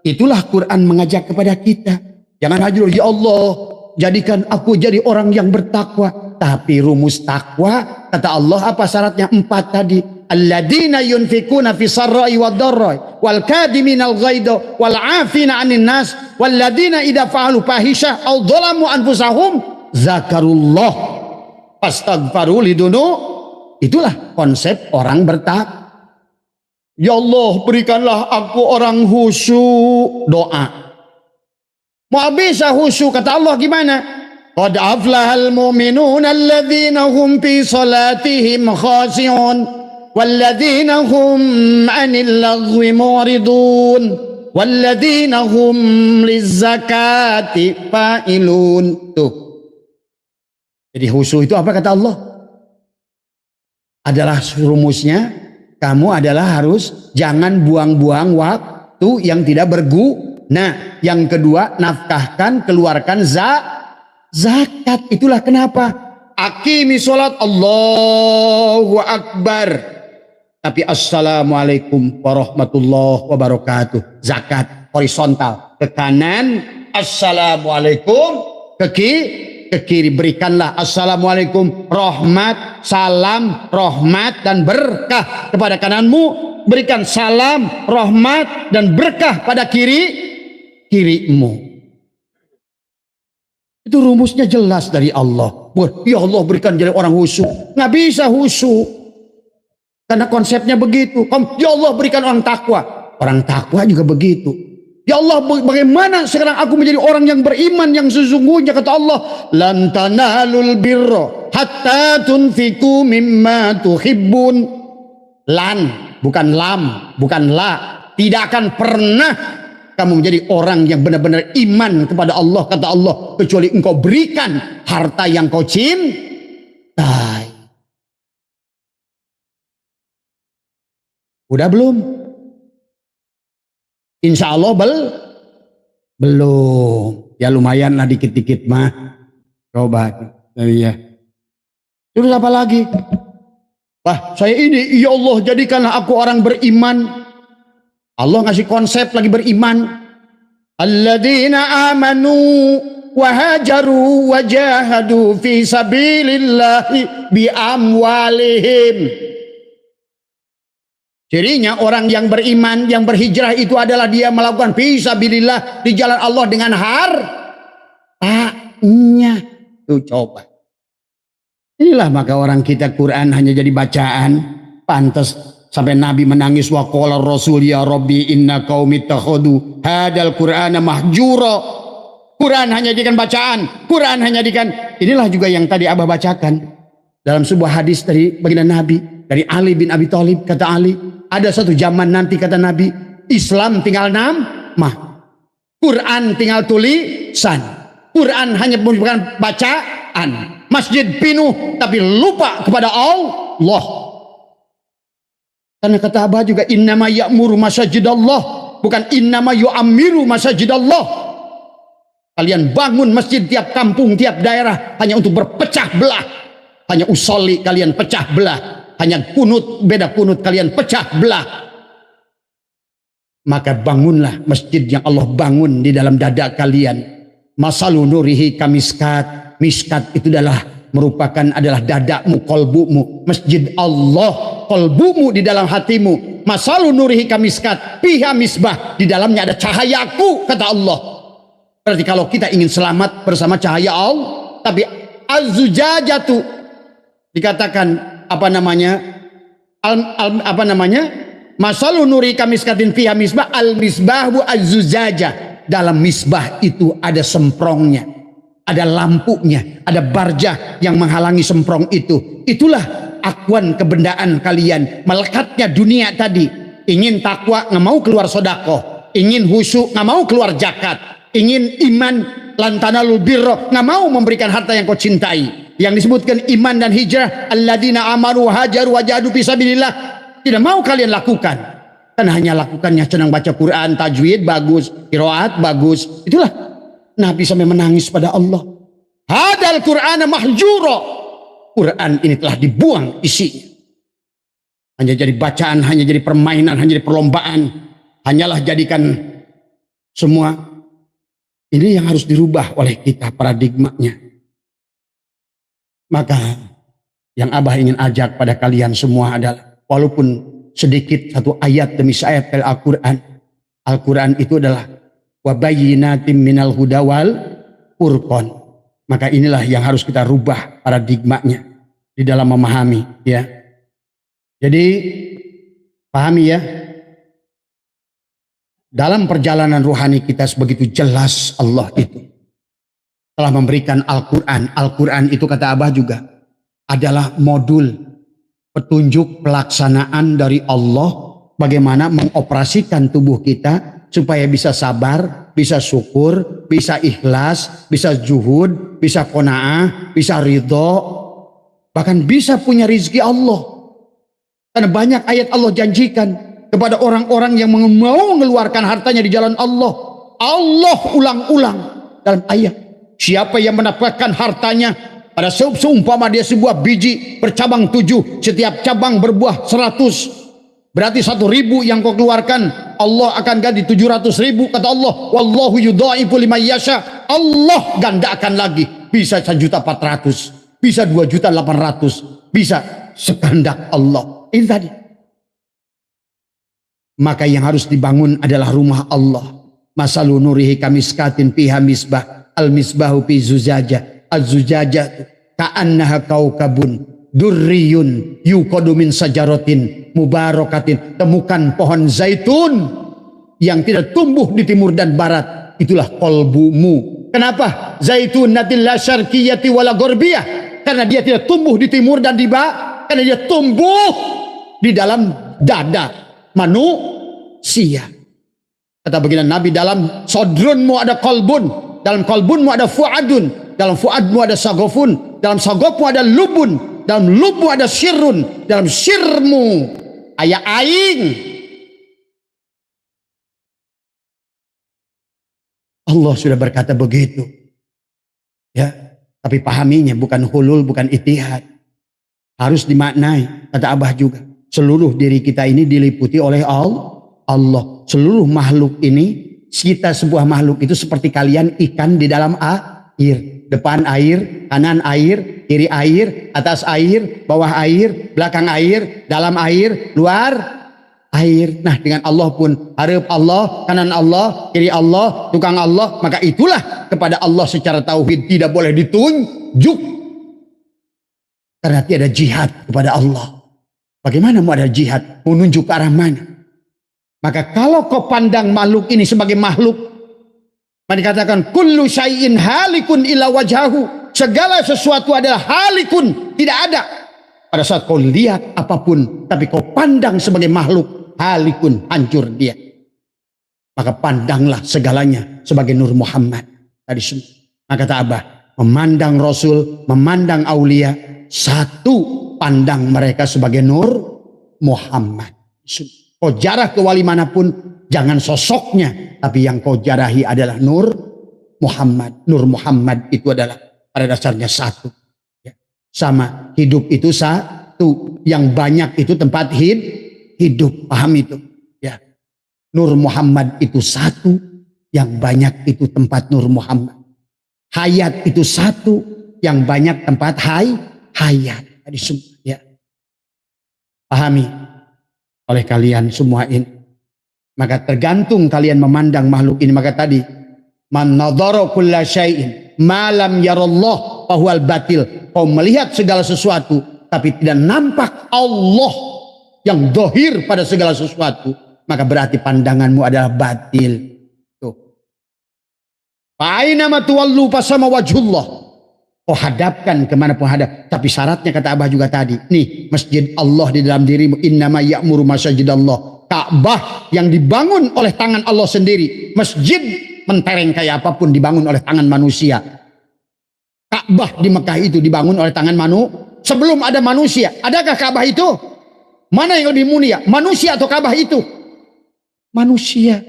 Itulah Quran mengajak kepada kita. Jangan hanya ya Allah jadikan aku jadi orang yang bertakwa. Tapi rumus takwa kata Allah apa syaratnya? 4 tadi. Alladzina yunfikuna fi sarra'i wad dharra'i wal kadiminal ghaidha wal 'afina 'anil nas walladzina idza fa'alu fahisha aw dzalamu anfusahum zakarullah fastaghfaru lidunu. Itulah konsep orang bertakwa. Ya Allah berikanlah aku orang khusyuk. Doa. Mau bisa khusyuk, kata Allah gimana? Qad aflahal mu'minun alladzina hum fi salatihim khashi'un walladzina hum 'anil lagwi mu'ridun walladzina hum lizzakati fa'ilun. Tuh. Jadi khusyuk itu apa kata Allah? Adalah rumusnya, kamu adalah harus jangan buang-buang waktu yang tidak berguna. Yang kedua, nafkahkan, keluarkan zakat. Itulah kenapa aqimi sholat, Allahu Akbar, tapi assalamualaikum warahmatullahi wabarakatuh. Zakat horizontal ke kanan, assalamualaikum ke kiri. Berikanlah assalamualaikum, rahmat, salam, rahmat dan berkah kepada kananmu. Berikan salam, rahmat dan berkah pada kirimu. Itu rumusnya jelas dari Allah. Ya Allah, berikan jadi orang khusyuk. Nggak bisa khusyuk karena konsepnya begitu. Ya Allah, berikan orang takwa. Orang takwa juga begitu. Ya Allah, bagaimana sekarang aku menjadi orang yang beriman yang sesungguhnya? Kata Allah, lan tanalul birra hatta tunfiku mimma tuhibbun. Lan, bukan lam, bukan la. Tidak akan pernah kamu menjadi orang yang benar-benar iman kepada Allah, kata Allah, kecuali engkau berikan harta yang kau cintai. Udah belum? Insya Allah belum. Ya lumayan lah dikit-dikit mah. Coba. Ya. Terus apa lagi? Wah, saya ini, ya Allah, jadikanlah aku orang beriman. Allah ngasih konsep lagi beriman. Alladzina amanu wa hajaru wa jahadu fi sabilillahi bi amwalihim. Cirinya orang yang beriman, yang berhijrah itu adalah dia melakukan fi sabilillah, di jalan Allah dengan hartanya. Tuh coba. Inilah maka orang kita Quran hanya jadi bacaan. Pantas sampai Nabi menangis, wa qala rasul ya rabbi inna qaumi takhadu hadal qur'ana mahjura. Quran hanya jadikan bacaan, Quran hanya jadikan. Inilah juga yang tadi Abah bacakan dalam sebuah hadis dari baginda Nabi, dari Ali bin Abi Thalib. Kata Ali, ada satu zaman nanti, kata Nabi, Islam tinggal nama, Quran tinggal tulisan. Quran hanya bukan bacaan. Masjid penuh tapi lupa kepada Allah. Karena kata Abah juga, innama ya'muru masajidallah, bukan innama yu'ammiru masajidallah. Kalian bangun masjid tiap kampung, tiap daerah hanya untuk berpecah belah. Hanya usolli kalian pecah belah. Hanya kunut, beda kunut kalian pecah belah. Maka bangunlah masjid yang Allah bangun di dalam dada kalian. Masalu nurihi kamiskat. Miskat itu adalah dadamu, kolbumu. Masjid Allah, kolbumu di dalam hatimu. Masalu nurihi kamiskat, piha misbah, di dalamnya ada cahayaku, kata Allah. Berarti kalau kita ingin selamat bersama cahaya Allah, tapi az-zujajatu dikatakan apa namanya? Masalu nuri kamiskatin fiha misbah, al misbahu az-zujaja. Dalam misbah itu ada semprongnya, ada lampunya, ada barjah yang menghalangi semprong itu. Itulah akuan kebendaan kalian. Melekatnya dunia tadi. Ingin takwa, nggak mau keluar sedekah. Ingin khusyuk, nggak mau keluar zakat. Ingin iman, lantanalul birra, nggak mau memberikan harta yang kau cintai. Yang disebutkan iman dan hijrah, alladzina amanu hajaru wajahadu fisabilillah, tidak mau kalian lakukan. Kan hanya lakukannya senang baca Quran, tajwid bagus, qiraat bagus. Itulah Nabi sampai menangis pada Allah. Hadal Qur'ana mahjura. Quran ini telah dibuang isinya. Hanya jadi bacaan, hanya jadi permainan, hanya jadi perlombaan. Hanyalah jadikan semua. Ini yang harus dirubah oleh kita paradigmanya. Maka yang Abah ingin ajak pada kalian semua adalah, walaupun sedikit satu ayat demi ayat dari Al-Quran. Al-Quran itu adalah wabayyinatim minal huda wal furqan. Maka inilah yang harus kita rubah paradigmanya di dalam memahami, ya. Jadi pahami ya. dalam perjalanan rohani kita sebegitu jelas Allah itu telah memberikan Al-Quran. Al-Quran itu kata Abah juga adalah modul petunjuk pelaksanaan dari Allah bagaimana mengoperasikan tubuh kita supaya bisa sabar, bisa syukur, bisa ikhlas, bisa zuhud, bisa qanaah, bisa ridho, bahkan bisa punya rizki Allah. Karena banyak ayat Allah janjikan kepada orang-orang yang mau mengeluarkan hartanya di jalan Allah. Allah ulang-ulang dalam ayat, siapa yang mendapatkan hartanya pada seumpama dia sebuah biji bercabang 7, setiap cabang berbuah 100, berarti 1.000 yang kau keluarkan, Allah akan ganti 700.000. Kata Allah, wallahu yudha'ifu liman yasha. Allah gandakan lagi, bisa 1.400.000, bisa 2.800.000, bisa sekehendak Allah. Ini tadi. Maka yang harus dibangun adalah rumah Allah. Masalu nurihi kamiskatin fiha misbah, al misbahu fi zujaja, al zujaja ka'annaha kaukabun durriyun yuqadu min sajaratin mubarakatin. Temukan pohon zaitun yang tidak tumbuh di timur dan barat, itulah qalbumu. Kenapa? Zaitun natil la syarqiyati wala gharbiyah. Karena dia tidak tumbuh di timur dan di barat, karena dia tumbuh di dalam dada manusia. Kata baginda Nabi, dalam sodrunmu ada qalbun, dalam qalbunmu ada fuadun, dalam fuadmu ada sagofun, dalam sagofmu ada lubun, dalam lubmu ada sirrun, dalam sirmu aya aing. Allah sudah berkata begitu, ya. Tapi pahaminya bukan hulul, bukan itihad, harus dimaknai. Kata Abah juga, seluruh diri kita ini diliputi oleh Allah. Seluruh makhluk ini, kita sebuah makhluk itu seperti kalian ikan di dalam air. Depan air, kanan air, kiri air, atas air, bawah air, belakang air, dalam air, luar air. Nah, dengan Allah pun, hareup Allah, kanan Allah, kiri Allah, tukang Allah, maka itulah kepada Allah secara tauhid tidak boleh ditunjuk. Karena tiada jihad kepada Allah. Bagaimana mau ada jihad? Mau nunjuk ke arah mana? Maka kalau kau pandang makhluk ini sebagai makhluk, maka dikatakan kullu syai'in halikun illa wajhahu. Segala sesuatu adalah halikun, tidak ada. Pada saat kau lihat apapun, tapi kau pandang sebagai makhluk, halikun, hancur dia. Maka pandanglah segalanya sebagai Nur Muhammad. Tadi semua. Maka kata Abah, memandang Rasul, memandang aulia, satu pandang mereka sebagai Nur Muhammad. Kau jarah ke wali manapun, jangan sosoknya, tapi yang kau jarahi adalah Nur Muhammad. Nur Muhammad itu adalah pada dasarnya satu. Ya. Sama, hidup itu satu. Yang banyak itu tempat hidup. Paham itu? Ya. Nur Muhammad itu satu, yang banyak itu tempat Nur Muhammad. Hayat itu satu, yang banyak tempat hayat. Tadi semua, ya. Pahami oleh kalian semua ini. Maka tergantung kalian memandang makhluk ini. Maka tadi, man nadhara kulla syai'in ma lam yarallah fahuwal batil. Kau melihat segala sesuatu tapi tidak nampak Allah yang dohir pada segala sesuatu, maka berarti pandanganmu adalah batil. Tuh. Fa aina ma tuwallu fasama wajhullah. Oh, hadapkan kemanapun hadap. Tapi syaratnya kata Abah juga tadi. Nih, masjid Allah di dalam dirimu. Innama ya'muru masajidallah. Ka'bah yang dibangun oleh tangan Allah sendiri. Masjid mentereng kayak apapun dibangun oleh tangan manusia. Ka'bah di Mekah itu dibangun oleh tangan manusia. Sebelum ada manusia. Adakah Ka'bah itu? Mana yang lebih mulia? Manusia atau Ka'bah itu? Manusia.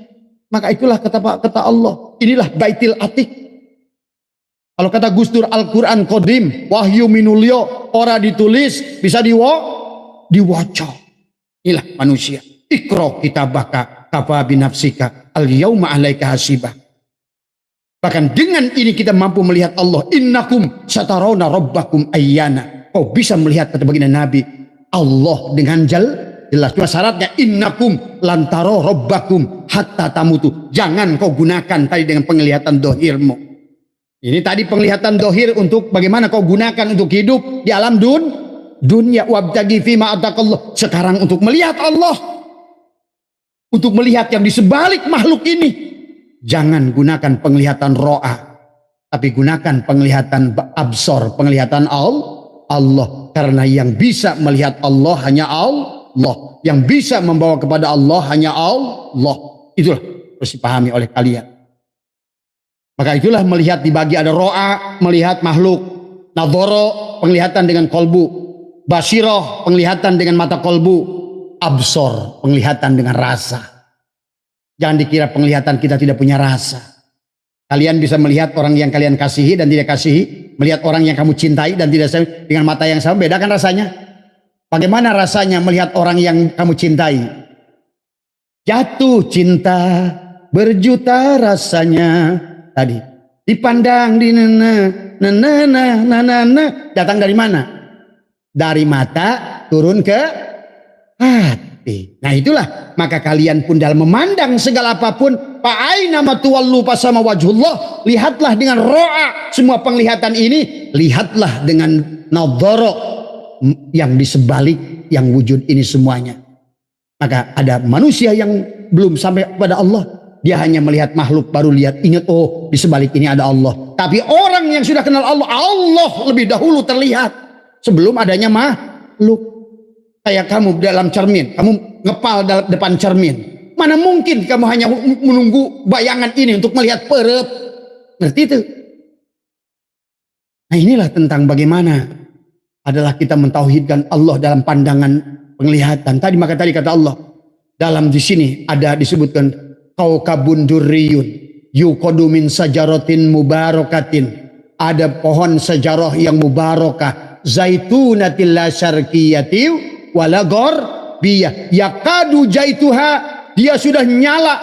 Maka itulah kata Allah. Inilah Baitil Atiq. Kalau kata Gus Dur, Al-Quran Qadim, wahyu minulyo, ora ditulis, bisa diwaca. Inilah manusia. Iqra kitabaka kafa binafsika al-yauma 'alaika hasibah. Bahkan dengan ini kita mampu melihat Allah. Innakum satarawna rabbakum ayyana. Kau bisa melihat kata baginda Nabi Allah dengan jelas. Cuma syaratnya innakum lantaro rabbakum hatta tamutu. Jangan kau gunakan tadi dengan penglihatan dohirmu. Ini tadi penglihatan dohir untuk bagaimana kau gunakan untuk hidup di alam dunia. Wabtagi fima atakallah. Sekarang untuk melihat Allah. untuk melihat yang di sebalik makhluk ini, jangan gunakan penglihatan ro'a, tapi gunakan penglihatan absor, penglihatan Allah. Karena yang bisa melihat Allah hanya Allah, yang bisa membawa kepada Allah hanya Allah. Itulah harus dipahami oleh kalian. Maka itulah melihat dibagi ada ro'a, melihat makhluk, nadhoro, penglihatan dengan kolbu, basiroh, penglihatan dengan mata kolbu, absor, penglihatan dengan rasa. Jangan dikira penglihatan kita tidak punya rasa. Kalian bisa melihat orang yang kalian kasihi dan tidak kasihi, melihat orang yang kamu cintai dan tidak cintai dengan mata yang sama, beda kan rasanya? Bagaimana rasanya melihat orang yang kamu cintai? Jatuh cinta berjuta rasanya. Tadi dipandang di datang dari mana? Dari mata turun ke hati. Nah itulah, maka kalian pun dalam memandang segala apapun, fa'aina ma tuwallu fasama wajhullah, lihatlah dengan ro'a semua penglihatan ini, lihatlah dengan nadhara yang di sebalik yang wujud ini semuanya. Maka ada manusia yang belum sampai kepada Allah, dia hanya melihat makhluk baru lihat, ingat oh di sebalik ini ada Allah. Tapi orang yang sudah kenal Allah, Allah lebih dahulu terlihat sebelum adanya makhluk. Kayak kamu dalam cermin, kamu ngepal dalam depan cermin, mana mungkin kamu hanya menunggu bayangan ini untuk melihat perep, ngerti itu? Nah inilah tentang bagaimana adalah kita mentauhidkan Allah dalam pandangan penglihatan. Maka tadi kata Allah dalam di sini ada disebutkan kaukabun durriyun yuqadu min sajaratin mubarakatin, ada pohon sejarah yang mubarakah, zaitunatil la syarqiyatiu wala gharbiyah yakadu jaituha, dia sudah nyala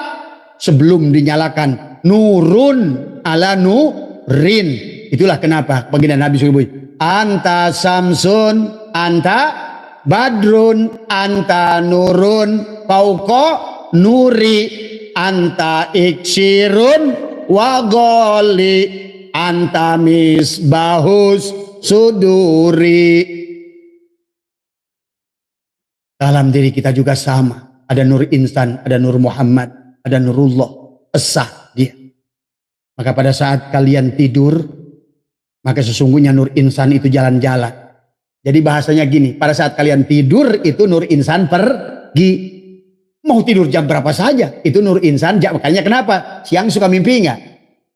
sebelum dinyalakan, nurun ala nurin. Itulah kenapa baginda Nabi SAW, anta samsun anta badrun anta nurun fauqa nuri anta iksirun wa ghali anta misbahus suduri. Dalam diri kita juga sama, ada nur insan, ada nur Muhammad, ada nurullah, esah dia. Maka pada saat kalian tidur, maka sesungguhnya nur insan itu jalan-jalan. Jadi bahasanya gini, pada saat kalian tidur itu nur insan pergi. Mau tidur jam berapa saja, itu nur insan. Makanya kenapa? Siang suka mimpi nggak?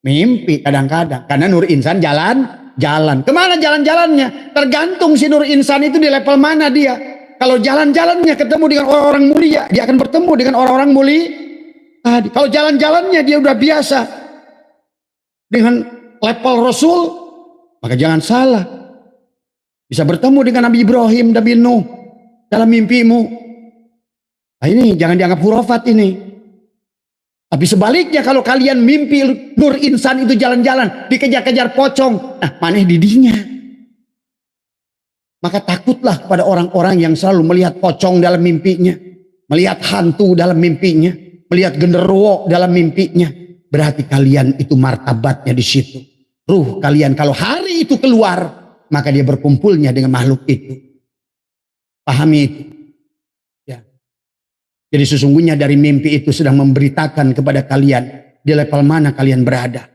Mimpi kadang-kadang, karena nur insan jalan-jalan. Kemana jalan-jalannya? Tergantung si nur insan itu di level mana dia. Kalau jalan-jalannya ketemu dengan orang-orang mulia, dia akan bertemu dengan orang-orang mulia. Kalau jalan-jalannya dia udah biasa dengan level Rasul, maka jangan salah. Bisa bertemu dengan Nabi Ibrahim, Nabi Nuh dalam mimpimu. Nah ini jangan dianggap hurafat ini. Tapi sebaliknya kalau kalian mimpi nur insan itu jalan-jalan, dikejar-kejar pocong, nah maneh didinya. Maka takutlah kepada orang-orang yang selalu melihat pocong dalam mimpinya, melihat hantu dalam mimpinya, melihat genderuwo dalam mimpinya. Berarti kalian itu martabatnya di situ. Ruh kalian kalau hari itu keluar, maka dia berkumpulnya dengan makhluk itu. Pahami itu. Ya. Jadi sesungguhnya dari mimpi itu sedang memberitakan kepada kalian di level mana kalian berada.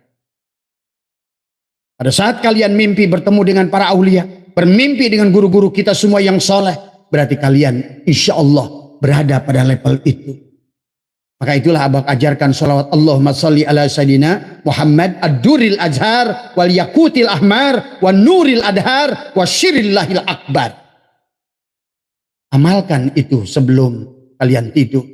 Pada saat kalian mimpi bertemu dengan para aulia, bermimpi dengan guru-guru kita semua yang soleh, berarti kalian insya Allah berada pada level itu. Maka itulah abang ajarkan salawat Allahumma salli ala sayyidina Muhammad ad-duril azhar wal yakutil ahmar wan nuril adhar wasyirillahil akbar. Amalkan itu sebelum kalian tidur.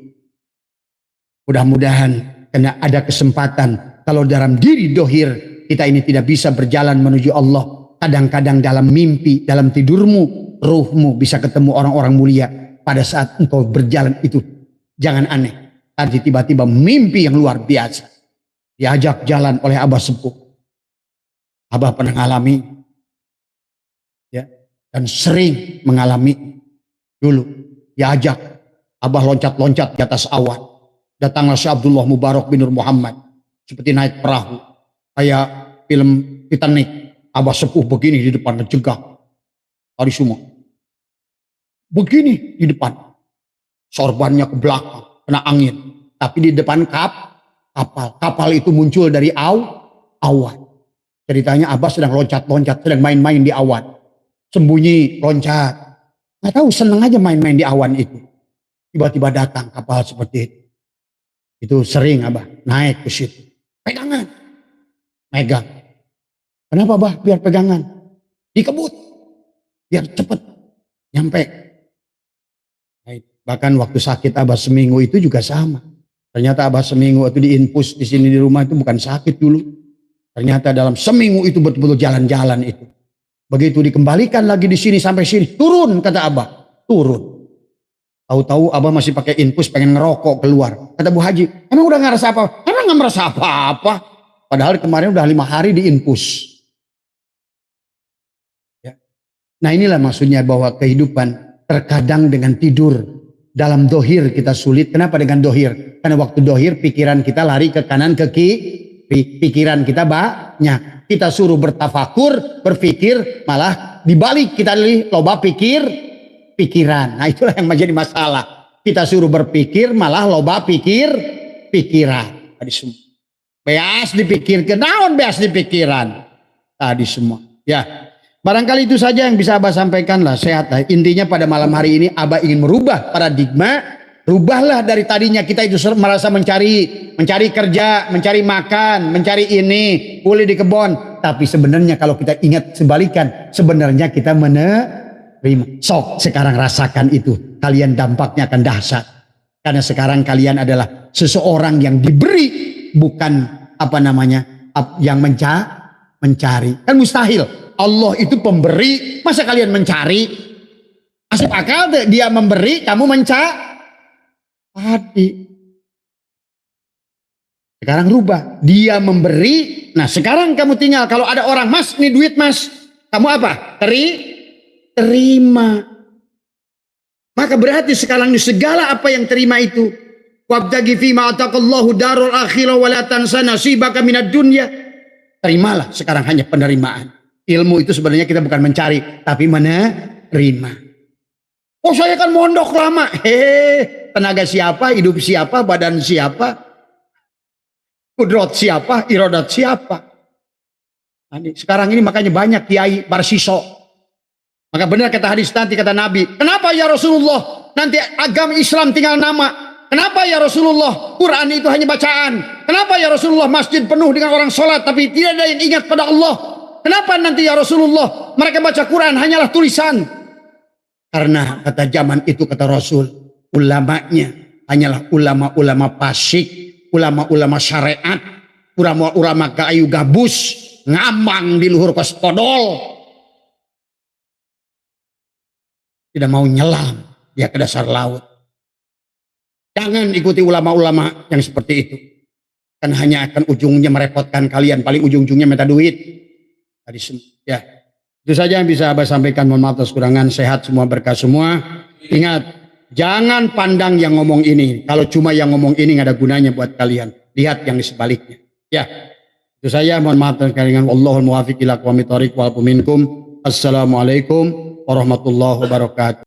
Mudah-mudahan karena ada kesempatan kalau dalam diri dohir kita ini tidak bisa berjalan menuju Allah. Kadang-kadang dalam mimpi, dalam tidurmu, ruhmu bisa ketemu orang-orang mulia. Pada saat engkau berjalan itu, jangan aneh. Tadi tiba-tiba mimpi yang luar biasa. Diajak jalan oleh Abah Sepuh. Abah pernah mengalami, ya, dan sering mengalami dulu. Diajak, Abah loncat-loncat di atas awan. Datanglah Syekh Abdullah Mubarak bin Nur Muhammad. Seperti naik perahu. Kayak film Titanic. Abah Sepuh begini di depan ngejegah. Hari semua. Begini di depan. Sorbannya ke belakang. kena angin. Tapi di depan kapal. Kapal itu muncul dari awan. Ceritanya Abah sedang loncat-loncat, sedang main-main di awan. Sembunyi, loncat. Nggak tahu, seneng aja main-main di awan itu. Tiba-tiba datang kapal seperti itu. Itu sering Abah naik ke situ. Pegangan. Megang. Kenapa Abah? Biar pegangan. Dikebut. Biar cepet nyampe. Bahkan waktu sakit Abah seminggu itu juga sama. Ternyata Abah seminggu itu diinfus di sini di rumah itu bukan sakit dulu. Ternyata dalam seminggu itu betul-betul jalan-jalan itu. Begitu dikembalikan lagi di sini sampai sini, turun kata Abah, turun. Tahu-tahu Abah masih pakai infus, pengen ngerokok keluar. Kata Bu Haji, emang udah nggak rasa apa? Emang nggak merasa apa-apa. Padahal kemarin udah 5 hari diinfus. Ya. Nah inilah maksudnya bahwa kehidupan terkadang dengan tidur dalam dohir kita sulit. Kenapa dengan dohir? Karena waktu dohir pikiran kita lari ke kanan ke kiri. Pikiran kita banyak. Kita suruh bertafakur, berpikir, malah dibalik kita loba pikiran. Nah itulah yang menjadi masalah. Kita suruh berpikir, malah loba pikiran. Tadi semua. Beas dipikirkan, naon beas dipikiran. Tadi semua. Ya, barangkali itu saja yang bisa Abah sampaikan lah. Sehat lah. Intinya pada malam hari ini Abah ingin merubah paradigma. Rubahlah dari tadinya kita itu merasa mencari kerja, mencari makan, mencari ini, kulit di kebun. Tapi sebenarnya kalau kita ingat sebalikan, sebenarnya kita menerima. Sok sekarang rasakan itu. Kalian dampaknya akan dahsyat. Karena sekarang kalian adalah seseorang yang diberi, bukan yang mencari. Kan mustahil. Allah itu pemberi, masa kalian mencari? Masuk akal deh, dia memberi, kamu mencari. Sekarang rubah, dia memberi. Nah sekarang kamu tinggal, kalau ada orang, mas ini duit mas, kamu apa? Terima. Maka berarti sekarang ini segala apa yang terima itu, wabtaghi fima ataqallahu darul akhirah wa la tansa nasibaka minad dunya. Terimalah sekarang hanya penerimaan. Ilmu itu sebenarnya kita bukan mencari, tapi menerima. Oh saya kan mondok lama. Tenaga siapa, hidup siapa, badan siapa, kudrot siapa, irodat siapa. Nah, sekarang ini makanya banyak kiai barsiso. Maka benar kata hadis nanti kata Nabi, kenapa ya Rasulullah nanti agama Islam tinggal nama? Kenapa ya Rasulullah Quran itu hanya bacaan? Kenapa ya Rasulullah masjid penuh dengan orang sholat tapi tidak ada yang ingat pada Allah? Kenapa nanti ya Rasulullah mereka baca Quran hanyalah tulisan? Karena kata zaman itu kata Rasul, ulamanya hanyalah ulama-ulama fasik, ulama-ulama syariat, ulama-ulama kayu gabus, ngambang di luhur kos podol. Tidak mau nyelam, dia ke dasar laut. Jangan ikuti ulama-ulama yang seperti itu. Kan hanya akan ujungnya merepotkan kalian, paling ujung-ujungnya minta duit. Tadi ya. Itu saja yang bisa Abah sampaikan. Mohon maaf atas kekurangan. Sehat semua, berkah semua. Ingat, jangan pandang yang ngomong ini. Kalau cuma yang ngomong ini nggak ada gunanya buat kalian. Lihat yang di sebaliknya. Ya, itu saja. Mohon maaf atas kekurangan. Wallahul muwaffiq ila aqwamit thoriq wal minkum. Assalamualaikum warahmatullahi wabarakatuh.